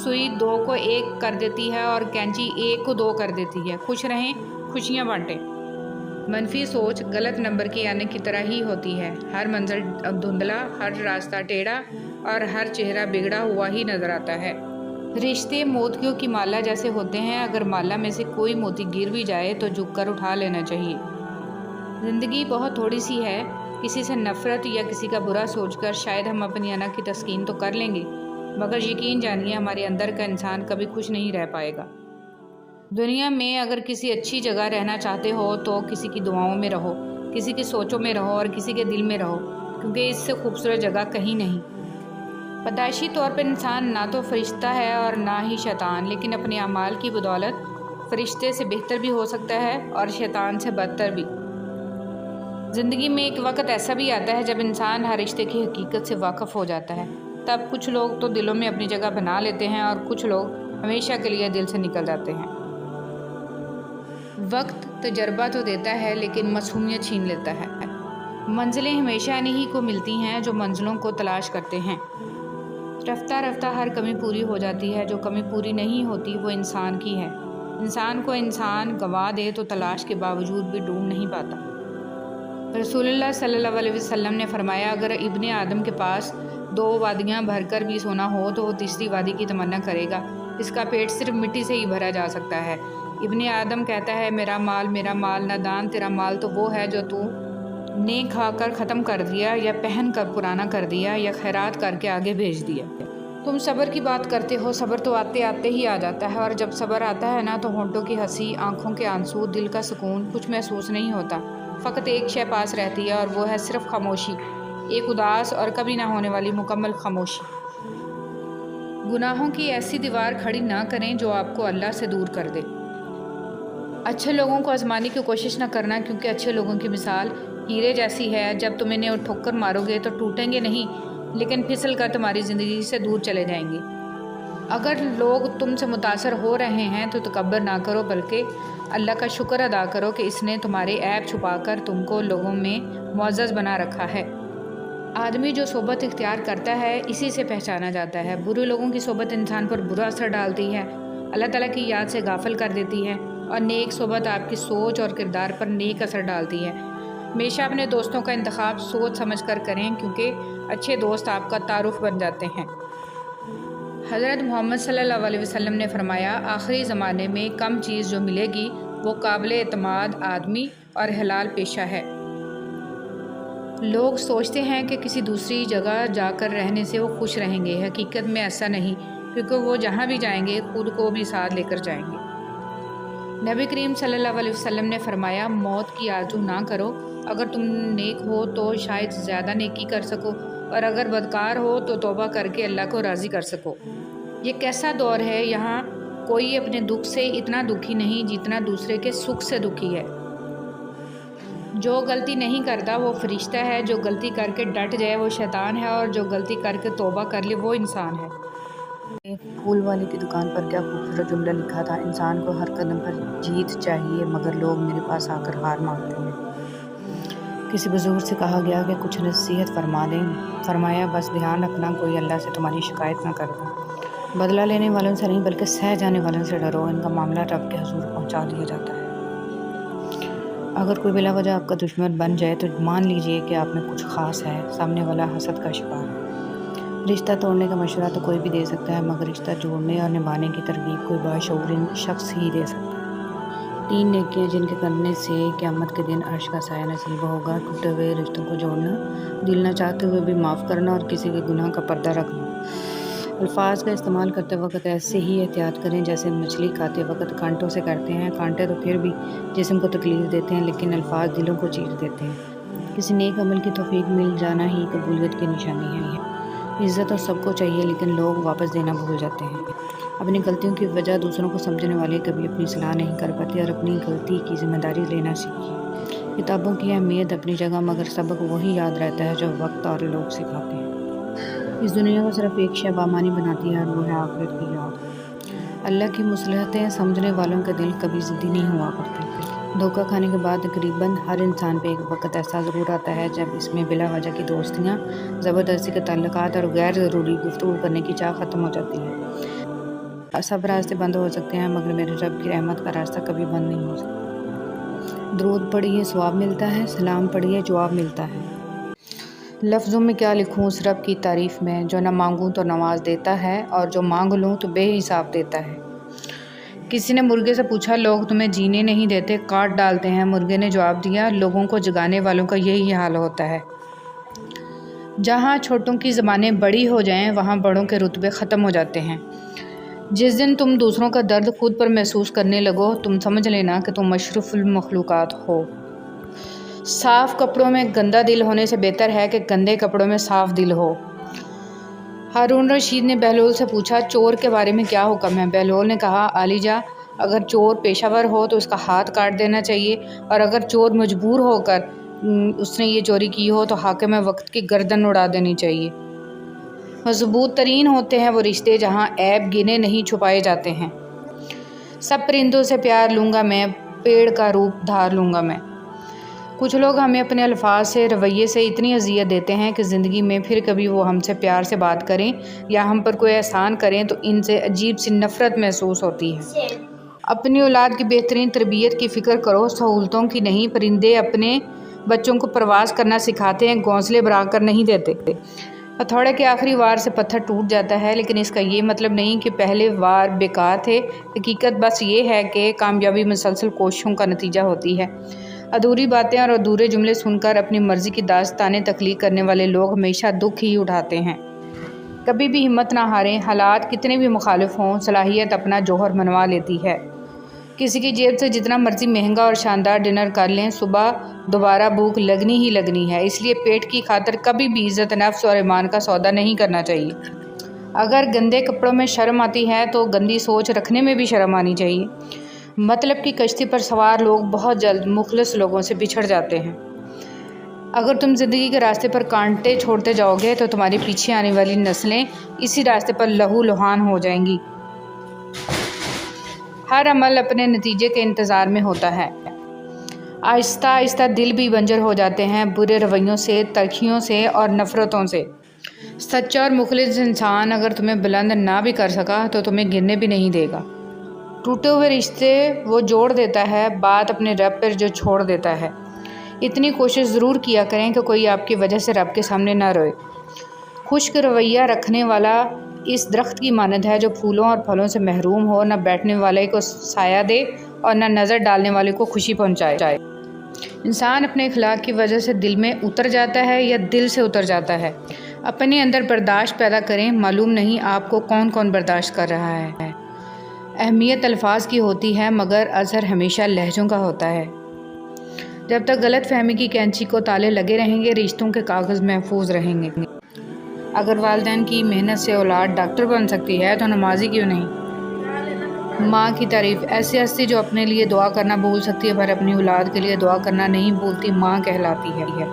سوئی 2 کو 1 کر دیتی ہے اور کینچی 1 کو 2 کر دیتی ہے۔ خوش رہیں، خوشیاں بانٹیں۔ منفی سوچ غلط نمبر کے آنے کی طرح ہی ہوتی ہے، ہر منظر دھندلا، ہر راستہ ٹیڑھا اور ہر چہرہ بگڑا ہوا ہی نظر آتا ہے۔ رشتے موتیوں کی مالا جیسے ہوتے ہیں، اگر مالا میں سے کوئی موتی گر بھی جائے تو جھک کر اٹھا لینا چاہیے۔ زندگی بہت تھوڑی سی ہے، کسی سے نفرت یا کسی کا برا سوچ کر شاید ہم اپنی انا کی تسکین تو کر لیں گے، مگر یقین جانیے ہمارے اندر کا انسان کبھی خوش نہیں رہ پائے گا۔ دنیا میں اگر کسی اچھی جگہ رہنا چاہتے ہو تو کسی کی دعاؤں میں رہو، کسی کی سوچوں میں رہو اور کسی کے دل میں رہو، کیونکہ اس سے خوبصورت جگہ کہیں نہیں۔ پیدائشی طور پر انسان نہ تو فرشتہ ہے اور نہ ہی شیطان، لیکن اپنے اعمال کی بدولت فرشتے سے بہتر بھی ہو سکتا ہے اور شیطان سے بدتر بھی۔ زندگی میں ایک وقت ایسا بھی آتا ہے جب انسان ہر رشتے کی حقیقت سے واقف ہو جاتا ہے، تب کچھ لوگ تو دلوں میں اپنی جگہ بنا لیتے ہیں اور کچھ لوگ ہمیشہ کے لیے دل سے نکل جاتے ہیں۔ وقت تجربہ تو دیتا ہے لیکن معصومیت چھین لیتا ہے۔ منزلیں ہمیشہ انہی کو ملتی ہیں جو منزلوں کو تلاش کرتے ہیں۔ رفتہ رفتہ ہر کمی پوری ہو جاتی ہے، جو کمی پوری نہیں ہوتی وہ انسان کی ہے۔ انسان کو انسان گوا دے تو تلاش کے باوجود بھی ڈھونڈ نہیں پاتا۔ رسول اللہ صلی اللہ علیہ وسلم نے فرمایا، اگر ابن آدم کے پاس 2 وادیاں بھر کر بھی سونا ہو تو وہ تیسری وادی کی تمنا کرے گا، اس کا پیٹ صرف مٹی سے ہی بھرا جا سکتا ہے۔ ابن آدم کہتا ہے میرا مال نادان، تیرا مال تو وہ ہے جو تو نے کھا کر ختم کر دیا یا پہن کر پرانا کر دیا یا خیرات کر کے آگے بھیج دیا۔ تم صبر کی بات کرتے ہو، صبر تو آتے آتے ہی آ جاتا ہے، اور جب صبر آتا ہے نا تو ہونٹوں کی ہنسی، آنکھوں کے آنسو، دل کا سکون کچھ محسوس نہیں ہوتا۔ فقط ایک شے پاس رہتی ہے اور وہ ہے صرف خاموشی، ایک اداس اور کبھی نہ ہونے والی مکمل خاموشی۔ گناہوں کی ایسی دیوار کھڑی نہ کریں جو آپ کو اللہ سے دور کر دے۔ اچھے لوگوں کو آزمانے کی کوشش نہ کرنا، کیونکہ اچھے لوگوں کی مثال ہیرے جیسی ہے، جب تم انہیں ٹھوکر مارو گے تو ٹوٹیں گے نہیں لیکن پھسل کر تمہاری زندگی سے دور چلے جائیں گے۔ اگر لوگ تم سے متاثر ہو رہے ہیں تو تکبر نہ کرو، بلکہ اللہ کا شکر ادا کرو کہ اس نے تمہارے عیب چھپا کر تم کو لوگوں میں معزز بنا رکھا ہے۔ آدمی جو صحبت اختیار کرتا ہے اسی سے پہچانا جاتا ہے۔ برے لوگوں کی صحبت انسان پر برا اثر ڈالتی ہے، اللہ تعالیٰ کی یاد سے غافل کر دیتی ہے، اور نیک صحبت آپ کی سوچ اور کردار پر نیک اثر ڈالتی ہے۔ ہمیشہ اپنے دوستوں کا انتخاب سوچ سمجھ کر کریں، کیونکہ اچھے دوست آپ کا تعارف بن جاتے ہیں۔ حضرت محمد صلی اللہ علیہ وسلم نے فرمایا، آخری زمانے میں کم چیز جو ملے گی وہ قابل اعتماد آدمی اور حلال پیشہ ہے۔ لوگ سوچتے ہیں کہ کسی دوسری جگہ جا کر رہنے سے وہ خوش رہیں گے، حقیقت میں ایسا نہیں، کیونکہ وہ جہاں بھی جائیں گے خود کو بھی ساتھ لے کر جائیں گے۔ نبی کریم صلی اللہ علیہ وسلم نے فرمایا، موت کی آرزو نہ کرو، اگر تم نیک ہو تو شاید زیادہ نیکی کر سکو، اور اگر بدکار ہو تو توبہ کر کے اللہ کو راضی کر سکو۔ یہ کیسا دور ہے، یہاں کوئی اپنے دکھ سے اتنا دکھی نہیں جتنا دوسرے کے سکھ سے دکھی ہے۔ جو غلطی نہیں کرتا وہ فرشتہ ہے، جو غلطی کر کے ڈٹ جائے وہ شیطان ہے، اور جو غلطی کر کے توبہ کر لے وہ انسان ہے۔ ایک پھول والے کی دکان پر کیا خوبصورت جملہ لکھا تھا، انسان کو ہر قدم پر جیت چاہیے مگر لوگ میرے پاس آ کر ہار مانگتے ہیں۔ کسی بزرگ سے کہا گیا کہ کچھ نصیحت فرما دیں، فرمایا بس دھیان رکھنا کوئی اللہ سے تمہاری شکایت نہ کر دے۔ بدلہ لینے والوں سے نہیں بلکہ سہ جانے والوں سے ڈرو، ان کا معاملہ رب کے حضور پہنچا دیا جاتا ہے۔ اگر کوئی بلا وجہ آپ کا دشمن بن جائے تو مان لیجئے کہ آپ میں کچھ خاص ہے، سامنے والا حسد کا شکار ہے۔ رشتہ توڑنے کا مشورہ تو کوئی بھی دے سکتا ہے مگر رشتہ جوڑنے اور نبھانے کی ترغیب کوئی باشعور شخص ہی دے سکتا ہے۔ 3 نیکیاں جن کے کرنے سے قیامت کے دن عرش کا سایہ نصیب ہوگا: ٹوٹے ہوئے رشتوں کو جوڑنا، دل نہ چاہتے ہوئے بھی معاف کرنا اور کسی کے گناہ کا پردہ رکھنا۔ الفاظ کا استعمال کرتے وقت ایسے ہی احتیاط کریں جیسے مچھلی کھاتے وقت کانٹوں سے کرتے ہیں۔ کانٹے تو پھر بھی جسم کو تکلیف دیتے ہیں لیکن الفاظ دلوں کو چیر دیتے ہیں۔ کسی نیک عمل کی توفیق مل جانا ہی قبولیت کی نشانی ہے۔ عزت تو سب کو چاہیے لیکن لوگ واپس دینا بھول جاتے ہیں۔ اپنی غلطیوں کی وجہ دوسروں کو سمجھنے والے کبھی اپنی اصلاح نہیں کر پاتے اور اپنی غلطی کی ذمہ داری لینا سیکھیے۔ کتابوں کی اہمیت اپنی جگہ مگر سبق وہی یاد رہتا ہے جو وقت اور لوگ سکھاتے ہیں۔ اس دنیا کو صرف ایک شے بامانی بناتی ہے اور وہ ہے آخرت کی یاد۔ اللہ کی مصلحتیں سمجھنے والوں کے دل کبھی ضدی نہیں ہوا کرتے۔ دھوکہ کھانے کے بعد تقریباً ہر انسان پہ ایک وقت ایسا ضرور آتا ہے جب اس میں بلا وجہ کی دوستیاں، زبردستی کے تعلقات اور غیر ضروری گفتگو کرنے کی چاہ ختم ہو جاتی ہے۔ سب راستے بند ہو سکتے ہیں مگر میرے رب کی رحمت کا راستہ کبھی بند نہیں ہو سکتا۔ درود پڑھیے ثواب ملتا ہے، سلام پڑھیے جواب ملتا ہے۔ لفظوں میں کیا لکھوں اس رب کی تعریف میں، جو نہ مانگوں تو نواز دیتا ہے اور جو مانگ لوں تو بے حساب دیتا ہے۔ کسی نے مرغے سے پوچھا، لوگ تمہیں جینے نہیں دیتے، کاٹ ڈالتے ہیں؟ مرغے نے جواب دیا، لوگوں کو جگانے والوں کا یہی حال ہوتا ہے۔ جہاں چھوٹوں کی زبانیں بڑی ہو جائیں وہاں بڑوں کے رتبے ختم ہو جاتے ہیں۔ جس دن تم دوسروں کا درد خود پر محسوس کرنے لگو تم سمجھ لینا کہ تم اشرف المخلوقات ہو۔ صاف کپڑوں میں گندا دل ہونے سے بہتر ہے کہ گندے کپڑوں میں صاف دل ہو۔ ہارون رشید نے بہلول سے پوچھا، چور کے بارے میں کیا حکم ہے؟ بہلول نے کہا، عالی جاں، اگر چور پیشہ ور ہو تو اس کا ہاتھ کاٹ دینا چاہیے، اور اگر چور مجبور ہو کر اس نے یہ چوری کی ہو تو حاکم وقت کی گردن اڑا دینی چاہیے۔ مضبوط ترین ہوتے ہیں وہ رشتے جہاں عیب گنے نہیں چھپائے جاتے ہیں۔ سب پرندوں سے پیار لوں گا میں، پیڑ کا روپ دھار لوں گا میں۔ کچھ لوگ ہمیں اپنے الفاظ سے، رویے سے اتنی اذیت دیتے ہیں کہ زندگی میں پھر کبھی وہ ہم سے پیار سے بات کریں یا ہم پر کوئی احسان کریں تو ان سے عجیب سی نفرت محسوس ہوتی ہے۔ اپنی اولاد کی بہترین تربیت کی فکر کرو، سہولتوں کی نہیں۔ پرندے اپنے بچوں کو پرواز کرنا سکھاتے ہیں، گھونسلے بنا کر نہیں دیتے۔ ہتھوڑے کے آخری وار سے پتھر ٹوٹ جاتا ہے لیکن اس کا یہ مطلب نہیں کہ پہلے وار بیکار تھے۔ حقیقت بس یہ ہے کہ کامیابی مسلسل کوششوں کا نتیجہ ہوتی ہے۔ ادھوری باتیں اور ادھورے جملے سن کر اپنی مرضی کی داستانیں تخلیق کرنے والے لوگ ہمیشہ دکھ ہی اٹھاتے ہیں۔ کبھی بھی ہمت نہ ہاریں، حالات کتنے بھی مخالف ہوں، صلاحیت اپنا جوہر منوا لیتی ہے۔ کسی کی جیب سے جتنا مرضی مہنگا اور شاندار ڈنر کر لیں، صبح دوبارہ بھوک لگنی ہی لگنی ہے۔ اس لیے پیٹ کی خاطر کبھی بھی عزت نفس اور ایمان کا سودا نہیں کرنا چاہیے۔ اگر گندے کپڑوں میں شرم آتی ہے تو گندی سوچ رکھنے میں بھی شرم آنی چاہیے۔ مطلب کی کشتی پر سوار لوگ بہت جلد مخلص لوگوں سے بچھڑ جاتے ہیں۔ اگر تم زندگی کے راستے پر کانٹے چھوڑتے جاؤ گے تو تمہارے پیچھے آنے والی نسلیں اسی راستے پر لہو لہان ہو جائیں گی۔ ہر عمل اپنے نتیجے کے انتظار میں ہوتا ہے۔ آہستہ آہستہ دل بھی بنجر ہو جاتے ہیں، برے رویوں سے، تلخیوں سے اور نفرتوں سے۔ سچا اور مخلص انسان اگر تمہیں بلند نہ بھی کر سکا تو تمہیں گرنے بھی نہیں دے گا۔ ٹوٹے ہوئے رشتے وہ جوڑ دیتا ہے، بات اپنے رب پر جو چھوڑ دیتا ہے۔ اتنی کوشش ضرور کیا کریں کہ کوئی آپ کی وجہ سے رب کے سامنے نہ روئے۔ خشک رویہ رکھنے والا اس درخت کی مانند ہے جو پھولوں اور پھلوں سے محروم ہو، نہ بیٹھنے والے کو سایہ دے اور نہ نظر ڈالنے والے کو خوشی پہنچائے۔ انسان اپنے اخلاق کی وجہ سے دل میں اتر جاتا ہے یا دل سے اتر جاتا ہے۔ اپنے اندر برداشت پیدا کریں، معلوم نہیں آپ کو کون کون برداشت کر رہا ہے۔ اہمیت الفاظ کی ہوتی ہے مگر اثر ہمیشہ لہجوں کا ہوتا ہے۔ جب تک غلط فہمی کی کینچی کو تالے لگے رہیں گے، رشتوں کے کاغذ محفوظ رہیں گے۔ اگر والدین کی محنت سے اولاد ڈاکٹر بن سکتی ہے تو نمازی کیوں نہیں؟ ماں کی تعریف ایسی ہستی جو اپنے لیے دعا کرنا بھول سکتی ہے پر اپنی اولاد کے لیے دعا کرنا نہیں بھولتی، ماں کہلاتی ہے۔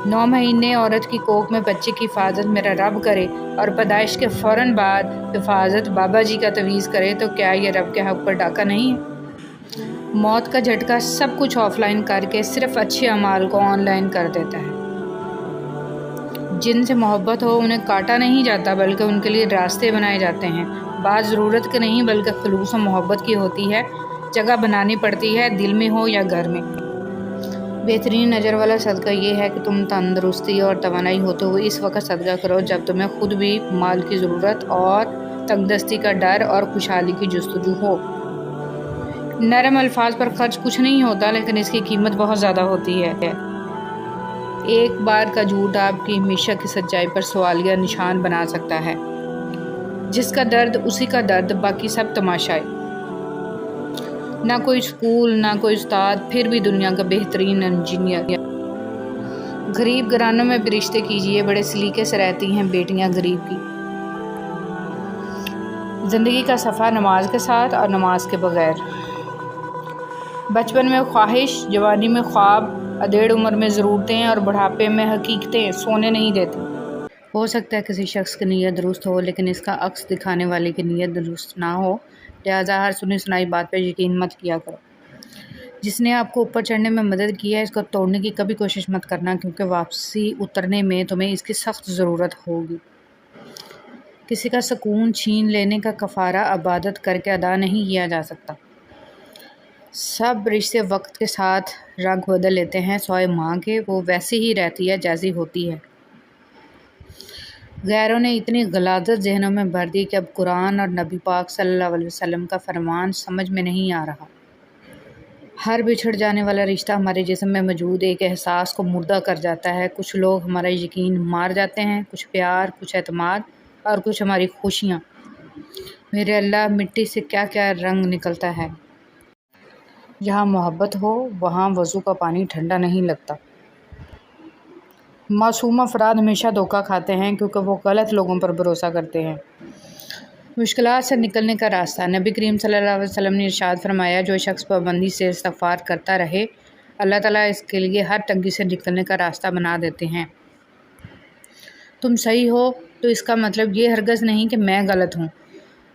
9 مہینے عورت کی کوکھ میں بچے کی حفاظت میرا رب کرے اور پیدائش کے فوراً بعد حفاظت بابا جی کا تعویذ کرے تو کیا یہ رب کے حق پر ڈاکہ نہیں ہے؟ موت کا جھٹکا سب کچھ آف لائن کر کے صرف اچھے اعمال کو آن لائن کر دیتا ہے۔ جن سے محبت ہو انہیں کاٹا نہیں جاتا بلکہ ان کے لیے راستے بنائے جاتے ہیں۔ بات ضرورت کی نہیں بلکہ خلوص و محبت کی ہوتی ہے۔ جگہ بنانی پڑتی ہے، دل میں ہو یا گھر میں۔ بہترین اجر والا صدقہ یہ ہے کہ تم تندرستی اور توانائی ہوتے ہوئے اس وقت صدقہ کرو جب تمہیں خود بھی مال کی ضرورت اور تنگدستی کا ڈر اور خوشحالی کی جستجو ہو۔ نرم الفاظ پر خرچ کچھ نہیں ہوتا لیکن اس کی قیمت بہت زیادہ ہوتی ہے۔ ایک بار کا جھوٹ آپ کی ہمیشہ کی سچائی پر سوالیہ نشان بنا سکتا ہے۔ جس کا درد اسی کا درد، باقی سب تماشائی۔ نہ کوئی سکول، نہ کوئی استاد، پھر بھی دنیا کا بہترین انجینئر۔ غریب گھرانوں میں بھی رشتے کیجیے، بڑے سلیقے سے رہتی ہیں بیٹیاں غریب کی۔ زندگی کا صفحہ نماز کے ساتھ اور نماز کے بغیر۔ بچپن میں خواہش، جوانی میں خواب، ادھیڑ عمر میں ضرورتیں اور بڑھاپے میں حقیقتیں سونے نہیں دیتی۔ ہو سکتا ہے کسی شخص کی نیت درست ہو لیکن اس کا عکس دکھانے والے کی نیت درست نہ ہو، لہٰذا ہر سنی سنائی بات پر یقین مت کیا کرو۔ جس نے آپ کو اوپر چڑھنے میں مدد کی ہے اس کو توڑنے کی کبھی کوشش مت کرنا کیونکہ واپسی اترنے میں تمہیں اس کی سخت ضرورت ہوگی۔ کسی کا سکون چھین لینے کا کفارہ عبادت کر کے ادا نہیں کیا جا سکتا۔ سب رشتے وقت کے ساتھ رنگ بدل لیتے ہیں سوائے ماں کے، وہ ویسی ہی رہتی ہے جیسی ہوتی ہے۔ غیروں نے اتنی غلاظت ذہنوں میں بھر دی کہ اب قرآن اور نبی پاک صلی اللہ علیہ وسلم کا فرمان سمجھ میں نہیں آ رہا۔ ہر بچھڑ جانے والا رشتہ ہمارے جسم میں موجود ایک احساس کو مردہ کر جاتا ہے۔ کچھ لوگ ہمارا یقین مار جاتے ہیں، کچھ پیار، کچھ اعتماد اور کچھ ہماری خوشیاں۔ میرے اللہ، مٹی سے کیا کیا رنگ نکلتا ہے۔ جہاں محبت ہو وہاں وضو کا پانی ٹھنڈا نہیں لگتا۔ معصوم افراد ہمیشہ دھوکہ کھاتے ہیں کیونکہ وہ غلط لوگوں پر بھروسہ کرتے ہیں۔ مشکلات سے نکلنے کا راستہ۔ نبی کریم صلی اللہ علیہ وسلم نے ارشاد فرمایا، جو شخص پابندی سے استغفار کرتا رہے اللہ تعالیٰ اس کے لیے ہر تنگی سے نکلنے کا راستہ بنا دیتے ہیں۔ تم صحیح ہو تو اس کا مطلب یہ ہرگز نہیں کہ میں غلط ہوں،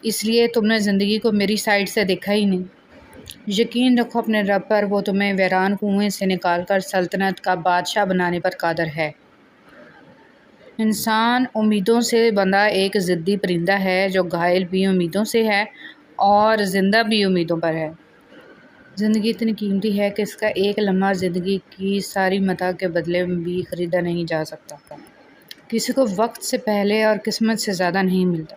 اس لیے تم نے زندگی کو میری سائڈ سے دیکھا ہی نہیں۔ یقین رکھو اپنے رب پر، وہ تمہیں ویران کنویں سے نکال کر سلطنت کا بادشاہ بنانے پر قادر ہے۔ انسان امیدوں سے بندھا ایک ضدی پرندہ ہے جو گھائل بھی امیدوں سے ہے اور زندہ بھی امیدوں پر ہے۔ زندگی اتنی قیمتی ہے کہ اس کا ایک لمحہ زندگی کی ساری متاع کے بدلے میں بھی خریدا نہیں جا سکتا۔ کسی کو وقت سے پہلے اور قسمت سے زیادہ نہیں ملتا۔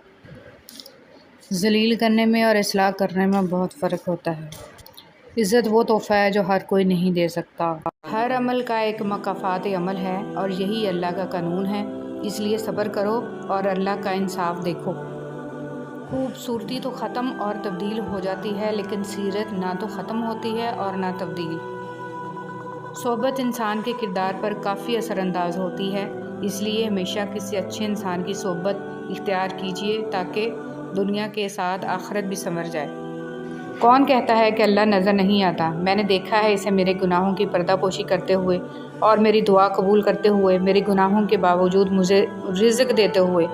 ذلیل کرنے میں اور اصلاح کرنے میں بہت فرق ہوتا ہے۔ عزت وہ تحفہ ہے جو ہر کوئی نہیں دے سکتا۔ ہر عمل کا ایک مکافات عمل ہے اور یہی اللہ کا قانون ہے، اس لیے صبر کرو اور اللہ کا انصاف دیکھو۔ خوبصورتی تو ختم اور تبدیل ہو جاتی ہے لیکن سیرت نہ تو ختم ہوتی ہے اور نہ تبدیل۔ صحبت انسان کے کردار پر کافی اثر انداز ہوتی ہے، اس لیے ہمیشہ کسی اچھے انسان کی صحبت اختیار کیجیے تاکہ دنیا کے ساتھ آخرت بھی سنور جائے۔ کون کہتا ہے کہ اللہ نظر نہیں آتا؟ میں نے دیکھا ہے اسے میرے گناہوں کی پردہ پوشی کرتے ہوئے اور میری دعا قبول کرتے ہوئے، میرے گناہوں کے باوجود مجھے رزق دیتے ہوئے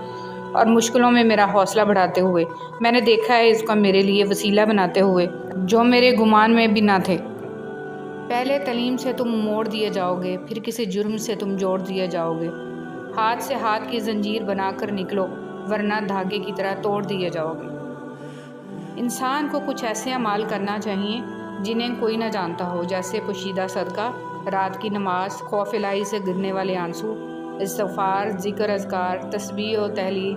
اور مشکلوں میں میرا حوصلہ بڑھاتے ہوئے۔ میں نے دیکھا ہے اس کو میرے لیے وسیلہ بناتے ہوئے جو میرے گمان میں بھی نہ تھے۔ پہلے تعلیم سے تم موڑ دیے جاؤ گے، پھر کسی جرم سے تم جوڑ دیے جاؤ گے۔ ہاتھ سے ہاتھ کی زنجیر بنا کر نکلو ورنہ دھاگے کی طرح توڑ دیے جاؤ گے۔ انسان کو کچھ ایسے اعمال کرنا چاہیے جنہیں کوئی نہ جانتا ہو، جیسے پوشیدہ صدقہ، رات کی نماز، خوف الہی سے گرنے والے آنسو، استغفار، ذکر اذکار، تسبیح و تحلیل،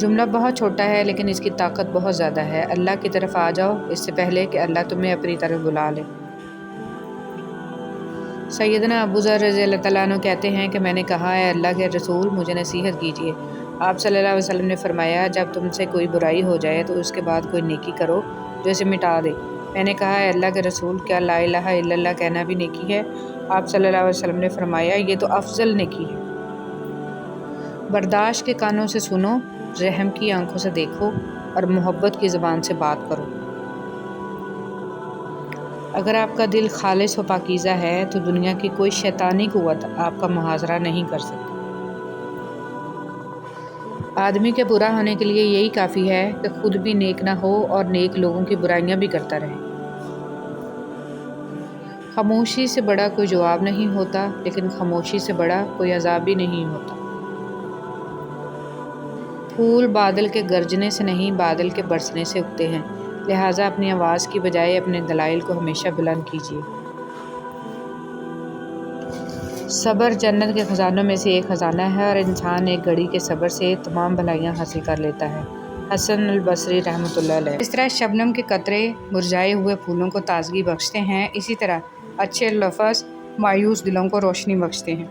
جملہ بہت چھوٹا ہے لیکن اس کی طاقت بہت زیادہ ہے۔ اللہ کی طرف آ جاؤ اس سے پہلے کہ اللہ تمہیں اپنی طرف بلا لے۔ سیدنا ابو ذر رضی اللہ تعالیٰ عنہ کہتے ہیں کہ میں نے کہا اے اللہ کے رسول مجھے نصیحت کیجیے۔ آپ صلی اللہ علیہ وسلم نے فرمایا جب تم سے کوئی برائی ہو جائے تو اس کے بعد کوئی نیکی کرو جو اسے مٹا دے۔ میں نے کہا اے اللہ کے رسول کیا لا الہ الا اللہ کہنا بھی نیکی ہے؟ آپ صلی اللہ علیہ وسلم نے فرمایا یہ تو افضل نیکی ہے۔ برداشت کے کانوں سے سنو، رحم کی آنکھوں سے دیکھو اور محبت کی زبان سے بات کرو۔ اگر آپ کا دل خالص و پاکیزہ ہے تو دنیا کی کوئی شیطانی قوت آپ کا محاصرہ نہیں کر سکتی۔ آدمی کے برا ہونے کے لیے یہی کافی ہے کہ خود بھی نیک نہ ہو اور نیک لوگوں کی برائیاں بھی کرتا رہے۔ خاموشی سے بڑا کوئی جواب نہیں ہوتا، لیکن خاموشی سے بڑا کوئی عذاب بھی نہیں ہوتا۔ پھول بادل کے گرجنے سے نہیں بادل کے برسنے سے اگتے ہیں، لہٰذا اپنی آواز کی بجائے اپنے دلائل کو ہمیشہ بلند کیجیے۔ صبر جنت کے خزانوں میں سے ایک خزانہ ہے اور انسان ایک گھڑی کے صبر سے تمام بھلائیاں حاصل کر لیتا ہے۔ حسن البصری رحمۃ اللہ علیہ۔ اس طرح شبنم کے قطرے مرجھائے ہوئے پھولوں کو تازگی بخشتے ہیں، اسی طرح اچھے لفظ مایوس دلوں کو روشنی بخشتے ہیں۔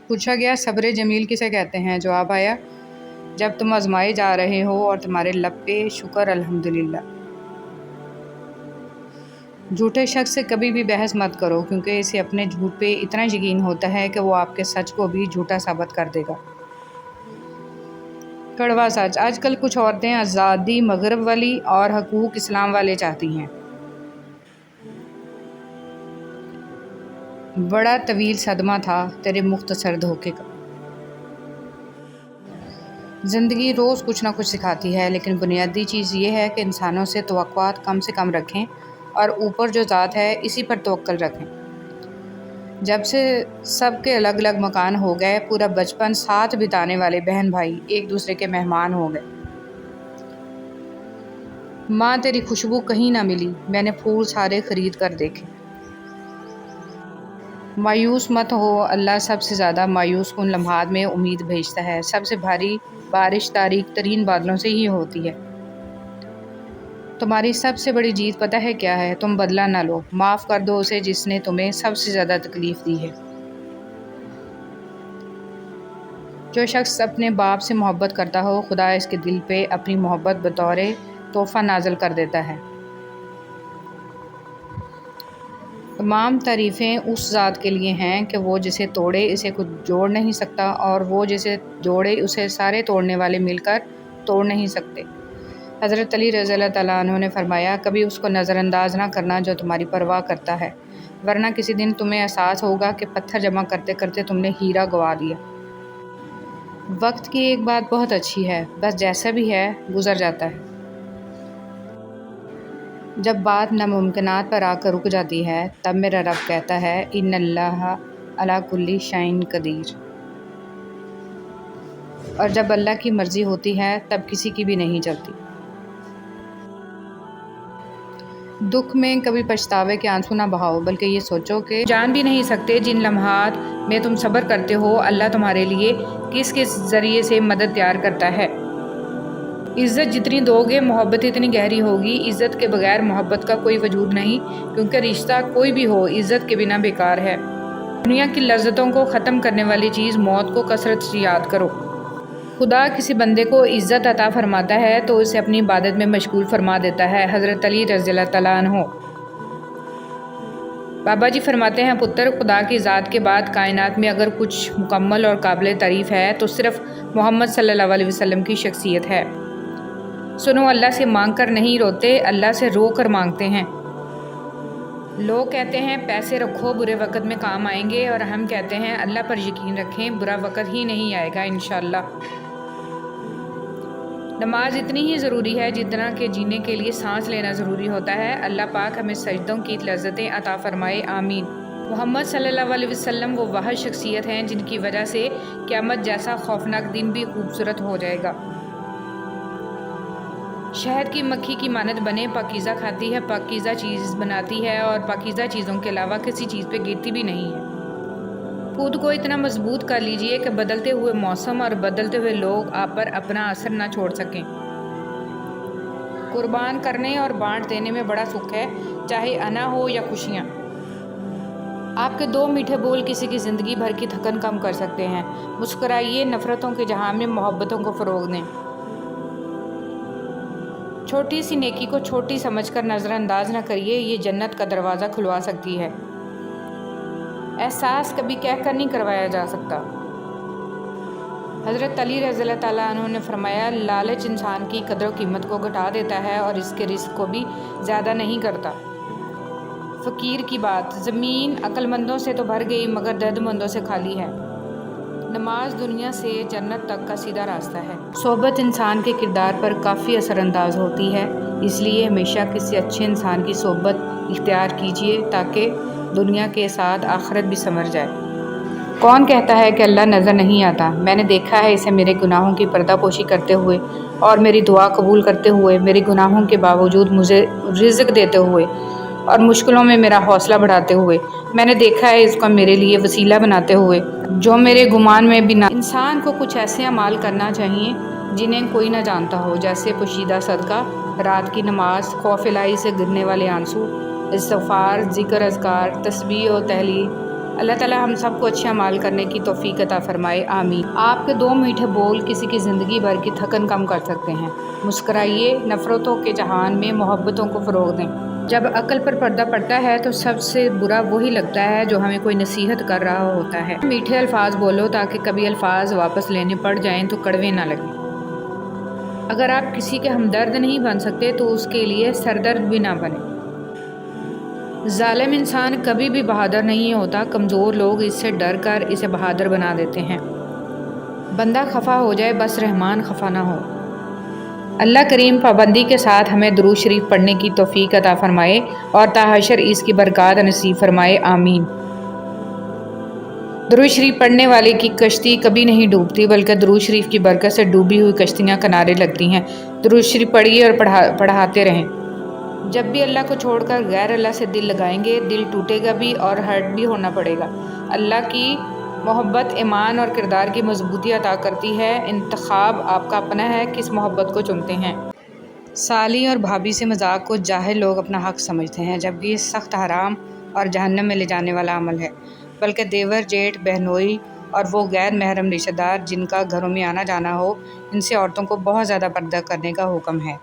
پوچھا گیا صبر جمیل کسے کہتے ہیں؟ جواب آیا جب تم آزمائے جا رہے ہو اور تمہارے لب پہ شکر الحمدللہ۔ جھوٹے شخص سے کبھی بھی بحث مت کرو کیونکہ اسے اپنے جھوٹ پہ اتنا یقین ہوتا ہے کہ وہ آپ کے سچ کو بھی جھوٹا ثابت کر دے گا۔ کڑوا سچ، آج کل کچھ عورتیں آزادی مغرب والی اور حقوق اسلام والے چاہتی ہیں۔ بڑا طویل صدمہ تھا تیرے مختصر دھوکے کا۔ زندگی روز کچھ نہ کچھ سکھاتی ہے، لیکن بنیادی چیز یہ ہے کہ انسانوں سے توقعات کم سے کم رکھیں اور اوپر جو ذات ہے اسی پر توکل رکھیں۔ جب سے سب کے الگ الگ مکان ہو گئے، پورا بچپن ساتھ بتانے والے بہن بھائی ایک دوسرے کے مہمان ہو گئے۔ ماں تیری خوشبو کہیں نہ ملی، میں نے پھول سارے خرید کر دیکھے۔ مایوس مت ہو، اللہ سب سے زیادہ مایوس کن لمحات میں امید بھیجتا ہے۔ سب سے بھاری بارش تاریک ترین بادلوں سے ہی ہوتی ہے۔ تمہاری سب سے بڑی جیت پتہ ہے کیا ہے؟ تم بدلہ نہ لو، معاف کر دو اسے جس نے تمہیں سب سے زیادہ تکلیف دی ہے۔ جو شخص اپنے باپ سے محبت کرتا ہو، خدا اس کے دل پہ اپنی محبت بطور تحفہ نازل کر دیتا ہے۔ تمام تعریفیں اس ذات کے لیے ہیں کہ وہ جسے توڑے اسے کچھ جوڑ نہیں سکتا، اور وہ جسے جوڑے اسے سارے توڑنے والے مل کر توڑ نہیں سکتے۔ حضرت علی رضی اللہ تعالیٰ عنہ نے فرمایا کبھی اس کو نظر انداز نہ کرنا جو تمہاری پرواہ کرتا ہے، ورنہ کسی دن تمہیں احساس ہوگا کہ پتھر جمع کرتے کرتے تم نے ہیرا گنوا دیا۔ وقت کی ایک بات بہت اچھی ہے، بس جیسا بھی ہے گزر جاتا ہے۔ جب بات ناممکنات پر آ کر رک جاتی ہے تب میرا رب کہتا ہے ان اللہ علی کل شیء قدیر، اور جب اللہ کی مرضی ہوتی ہے تب کسی کی بھی نہیں چلتی۔ دکھ میں کبھی پچھتاوے کے آنسو نہ بہاؤ، بلکہ یہ سوچو کہ جان بھی نہیں سکتے جن لمحات میں تم صبر کرتے ہو اللہ تمہارے لیے کس کس ذریعے سے مدد تیار کرتا ہے۔ عزت جتنی دو گے محبت اتنی گہری ہوگی۔ عزت کے بغیر محبت کا کوئی وجود نہیں، کیونکہ رشتہ کوئی بھی ہو عزت کے بنا بیکار ہے۔ دنیا کی لذتوں کو ختم کرنے والی چیز موت کو کثرت سے یاد کرو۔ خدا کسی بندے کو عزت عطا فرماتا ہے تو اسے اپنی عبادت میں مشغول فرما دیتا ہے۔ حضرت علی رضی اللہ تعالیٰ عنہ۔ بابا جی فرماتے ہیں پتر، خدا کی ذات کے بعد کائنات میں اگر کچھ مکمل اور قابل تعریف ہے تو صرف محمد صلی اللہ علیہ وسلم کی شخصیت ہے۔ سنو، اللہ سے مانگ کر نہیں روتے، اللہ سے رو کر مانگتے ہیں۔ لوگ کہتے ہیں پیسے رکھو برے وقت میں کام آئیں گے، اور ہم کہتے ہیں اللہ پر یقین رکھیں برا وقت ہی نہیں آئے گا انشاءاللہ۔ نماز اتنی ہی ضروری ہے جتنا کہ جینے کے لیے سانس لینا ضروری ہوتا ہے۔ اللہ پاک ہمیں سجدوں کی لذتیں عطا فرمائے، آمین۔ محمد صلی اللہ علیہ وسلم وہ واحد شخصیت ہیں جن کی وجہ سے قیامت جیسا خوفناک دن بھی خوبصورت ہو جائے گا۔ شہد کی مکھی کی مانند بنے، پاکیزہ کھاتی ہے، پاکیزہ چیز بناتی ہے اور پاکیزہ چیزوں کے علاوہ کسی چیز پہ گرتی بھی نہیں ہے۔ خود کو اتنا مضبوط کر لیجئے کہ بدلتے ہوئے موسم اور بدلتے ہوئے لوگ آپ پر اپنا اثر نہ چھوڑ سکیں۔ قربان کرنے اور بانٹ دینے میں بڑا سکھ ہے، چاہے انا ہو یا خوشیاں۔ آپ کے 2 میٹھے بول کسی کی زندگی بھر کی تھکن کم کر سکتے ہیں۔ مسکرائیے، نفرتوں کے جہان میں محبتوں کو فروغ دیں۔ چھوٹی سی نیکی کو چھوٹی سمجھ کر نظر انداز نہ کریے، یہ جنت کا دروازہ کھلوا سکتی ہے۔ احساس کبھی کہہ کر نہیں کروایا جا سکتا۔ حضرت علی رضی اللہ تعالیٰ عنہ نے فرمایا، لالچ انسان کی قدر و قیمت کو گھٹا دیتا ہے اور اس کے رزق کو بھی زیادہ نہیں کرتا۔ فقیر کی بات، زمین عقل مندوں سے تو بھر گئی مگر درد مندوں سے خالی ہے۔ نماز دنیا سے جنت تک کا سیدھا راستہ ہے۔ صحبت انسان کے کردار پر کافی اثر انداز ہوتی ہے، اس لیے ہمیشہ کسی اچھے انسان کی صحبت اختیار کیجیے تاکہ دنیا کے ساتھ آخرت بھی سنور جائے۔ کون کہتا ہے کہ اللہ نظر نہیں آتا؟ میں نے دیکھا ہے اسے میرے گناہوں کی پردہ پوشی کرتے ہوئے اور میری دعا قبول کرتے ہوئے، میرے گناہوں کے باوجود مجھے رزق دیتے ہوئے اور مشکلوں میں میرا حوصلہ بڑھاتے ہوئے۔ میں نے دیکھا ہے اس کو میرے لیے وسیلہ بناتے ہوئے جو میرے گمان میں بھی نہ۔ انسان کو کچھ ایسے اعمال کرنا چاہیے جنہیں کوئی نہ جانتا ہو، جیسے پوشیدہ صدقہ، رات کی نماز، خوف الہی سے گرنے والے آنسو، استغفار، ذکر، اذکار، تسبیح و تحلیل۔ اللہ تعالیٰ ہم سب کو اچھے اعمال کرنے کی توفیق عطا فرمائے، آمین۔ آپ کے 2 میٹھے بول کسی کی زندگی بھر کی تھکن کم کر سکتے ہیں۔ مسکرائیے، نفرتوں کے جہان میں محبتوں کو فروغ دیں۔ جب عقل پر پردہ پڑتا ہے تو سب سے برا وہی لگتا ہے جو ہمیں کوئی نصیحت کر رہا ہوتا ہے۔ میٹھے الفاظ بولو تاکہ کبھی الفاظ واپس لینے پڑ جائیں تو کڑوے نہ لگیں۔ اگر آپ کسی کے ہمدرد نہیں بن سکتے تو اس کے لیے سردرد بھی نہ بنیں۔ ظالم انسان کبھی بھی بہادر نہیں ہوتا، کمزور لوگ اس سے ڈر کر اسے بہادر بنا دیتے ہیں۔ بندہ خفا ہو جائے بس رحمان خفا نہ ہو۔ اللہ کریم پابندی کے ساتھ ہمیں درود شریف پڑھنے کی توفیق عطا فرمائے اور تا حشر اس کی برکات نصیب فرمائے، آمین۔ درود شریف پڑھنے والے کی کشتی کبھی نہیں ڈوبتی بلکہ درود شریف کی برکت سے ڈوبی ہوئی کشتیاں کنارے لگتی ہیں۔ درود شریف پڑھیے اور پڑھاتے رہیں۔ جب بھی اللہ کو چھوڑ کر غیر اللہ سے دل لگائیں گے، دل ٹوٹے گا بھی اور ہرٹ بھی ہونا پڑے گا۔ اللہ کی محبت ایمان اور کردار کی مضبوطی عطا کرتی ہے۔ انتخاب آپ کا اپنا ہے، کس محبت کو چنتے ہیں۔ سالی اور بھابھی سے مذاق کو جاہل لوگ اپنا حق سمجھتے ہیں، جبکہ یہ سخت حرام اور جہنم میں لے جانے والا عمل ہے۔ بلکہ دیور، جیٹھ، بہنوئی اور وہ غیر محرم رشتہ دار جن کا گھروں میں آنا جانا ہو، ان سے عورتوں کو بہت زیادہ پردہ کرنے کا حکم ہے۔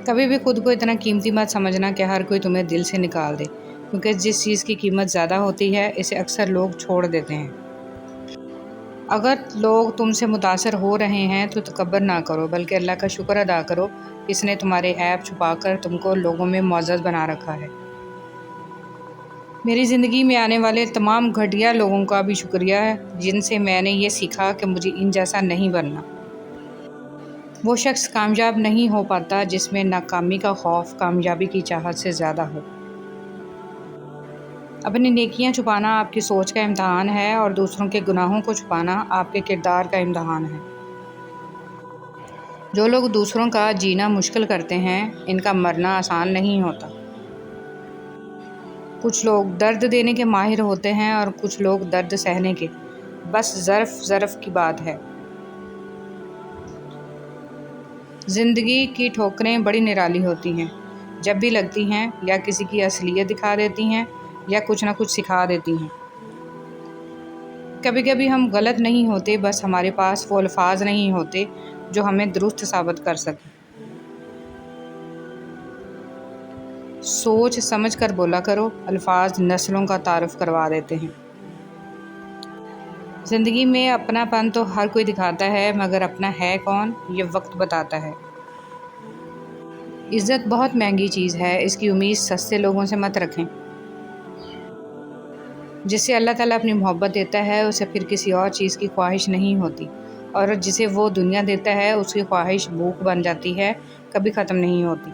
کبھی بھی خود کو اتنا قیمتی مت سمجھنا کہ ہر کوئی تمہیں دل سے نکال دے، کیونکہ جس چیز کی قیمت زیادہ ہوتی ہے اسے اکثر لوگ چھوڑ دیتے ہیں۔ اگر لوگ تم سے متاثر ہو رہے ہیں تو تکبر نہ کرو بلکہ اللہ کا شکر ادا کرو، اس نے تمہارے عیب چھپا کر تم کو لوگوں میں معزز بنا رکھا ہے۔ میری زندگی میں آنے والے تمام گھٹیا لوگوں کا بھی شکریہ ہے جن سے میں نے یہ سیکھا کہ مجھے ان جیسا نہیں بننا۔ وہ شخص کامیاب نہیں ہو پاتا جس میں ناکامی کا خوف کامیابی کی چاہت سے زیادہ ہو۔ اپنی نیکیاں چھپانا آپ کی سوچ کا امتحان ہے اور دوسروں کے گناہوں کو چھپانا آپ کے کردار کا امتحان ہے۔ جو لوگ دوسروں کا جینا مشکل کرتے ہیں، ان کا مرنا آسان نہیں ہوتا۔ کچھ لوگ درد دینے کے ماہر ہوتے ہیں اور کچھ لوگ درد سہنے کے، بس ظرف کی بات ہے۔ زندگی کی ٹھوکریں بڑی نرالی ہوتی ہیں، جب بھی لگتی ہیں یا کسی کی اصلیت دکھا دیتی ہیں یا کچھ نہ کچھ سکھا دیتی ہیں۔ کبھی کبھی ہم غلط نہیں ہوتے، بس ہمارے پاس وہ الفاظ نہیں ہوتے جو ہمیں درست ثابت کر سکیں۔ سوچ سمجھ کر بولا کرو، الفاظ نسلوں کا تعارف کروا دیتے ہیں۔ زندگی میں اپنا پن تو ہر کوئی دکھاتا ہے مگر اپنا ہے کون، یہ وقت بتاتا ہے۔ عزت بہت مہنگی چیز ہے، اس کی امید سستے لوگوں سے مت رکھیں۔ جسے اللہ تعالیٰ اپنی محبت دیتا ہے اسے پھر کسی اور چیز کی خواہش نہیں ہوتی، اور جسے وہ دنیا دیتا ہے اس کی خواہش بھوک بن جاتی ہے، کبھی ختم نہیں ہوتی۔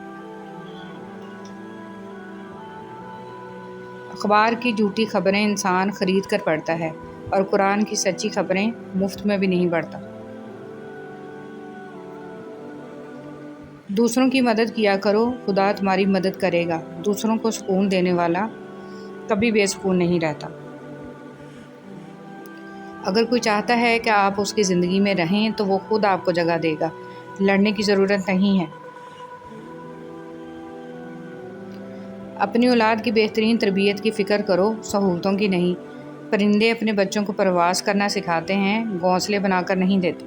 اخبار کی جھوٹی خبریں انسان خرید کر پڑھتا ہے اور قرآن کی سچی خبریں مفت میں بھی نہیں پڑھتا۔ دوسروں کی مدد کیا کرو، خدا تمہاری مدد کرے گا۔ دوسروں کو سکون دینے والا کبھی بے سکون نہیں رہتا۔ اگر کوئی چاہتا ہے کہ آپ اس کی زندگی میں رہیں تو وہ خود آپ کو جگہ دے گا، لڑنے کی ضرورت نہیں ہے۔ اپنی اولاد کی بہترین تربیت کی فکر کرو، سہولتوں کی نہیں۔ پرندے اپنے بچوں کو پرواز کرنا سکھاتے ہیں، گھونسلے بنا کر نہیں دیتے۔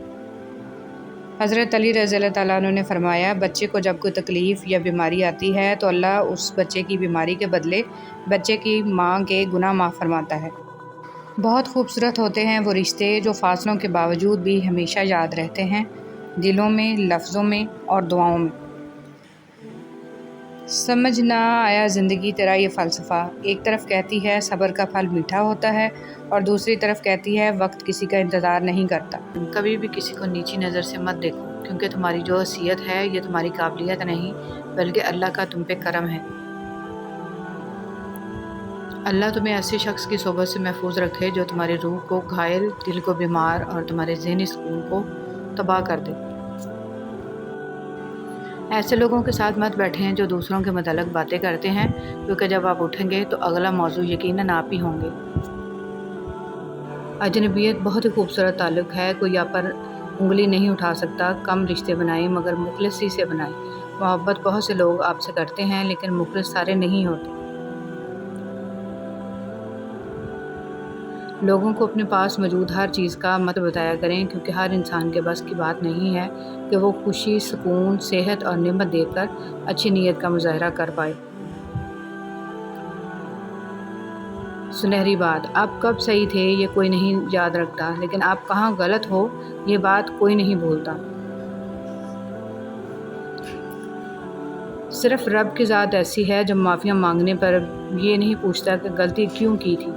حضرت علی رضی اللہ تعالیٰ عنہ نے فرمایا، بچے کو جب کوئی تکلیف یا بیماری آتی ہے تو اللہ اس بچے کی بیماری کے بدلے بچے کی ماں کے گناہ معاف فرماتا ہے۔ بہت خوبصورت ہوتے ہیں وہ رشتے جو فاصلوں کے باوجود بھی ہمیشہ یاد رہتے ہیں، دلوں میں، لفظوں میں اور دعاؤں میں۔ سمجھ نہ آیا زندگی تیرا یہ فلسفہ، ایک طرف کہتی ہے صبر کا پھل میٹھا ہوتا ہے اور دوسری طرف کہتی ہے وقت کسی کا انتظار نہیں کرتا۔ کبھی بھی کسی کو نیچی نظر سے مت دیکھو، کیونکہ تمہاری جو حیثیت ہے یہ تمہاری قابلیت نہیں بلکہ اللہ کا تم پہ کرم ہے۔ اللہ تمہیں ایسے شخص کی صحبت سے محفوظ رکھے جو تمہاری روح کو گھائل، دل کو بیمار اور تمہارے ذہنی سکون کو تباہ کر دے۔ ایسے لوگوں کے ساتھ مت بیٹھیں جو دوسروں کے متعلق باتیں کرتے ہیں، کیونکہ جب آپ اٹھیں گے تو اگلا موضوع یقیناً آپ ہی ہوں گے۔ اجنبیت بہت ہی خوبصورت تعلق ہے، کوئی آپ پر انگلی نہیں اٹھا سکتا۔ کم رشتے بنائیں مگر مخلصی سے بنائیں۔ محبت بہت سے لوگ آپ سے کرتے ہیں لیکن مخلص سارے نہیں ہوتے۔ لوگوں کو اپنے پاس موجود ہر چیز کا مت بتایا کریں، کیونکہ ہر انسان کے بس کی بات نہیں ہے کہ وہ خوشی، سکون، صحت اور نعمت دے کر اچھی نیت کا مظاہرہ کر پائے۔ سنہری بات، آپ کب صحیح تھے یہ کوئی نہیں یاد رکھتا، لیکن آپ کہاں غلط ہو یہ بات کوئی نہیں بھولتا۔ صرف رب کی ذات ایسی ہے جو معافیاں مانگنے پر یہ نہیں پوچھتا کہ غلطی کیوں کی تھی۔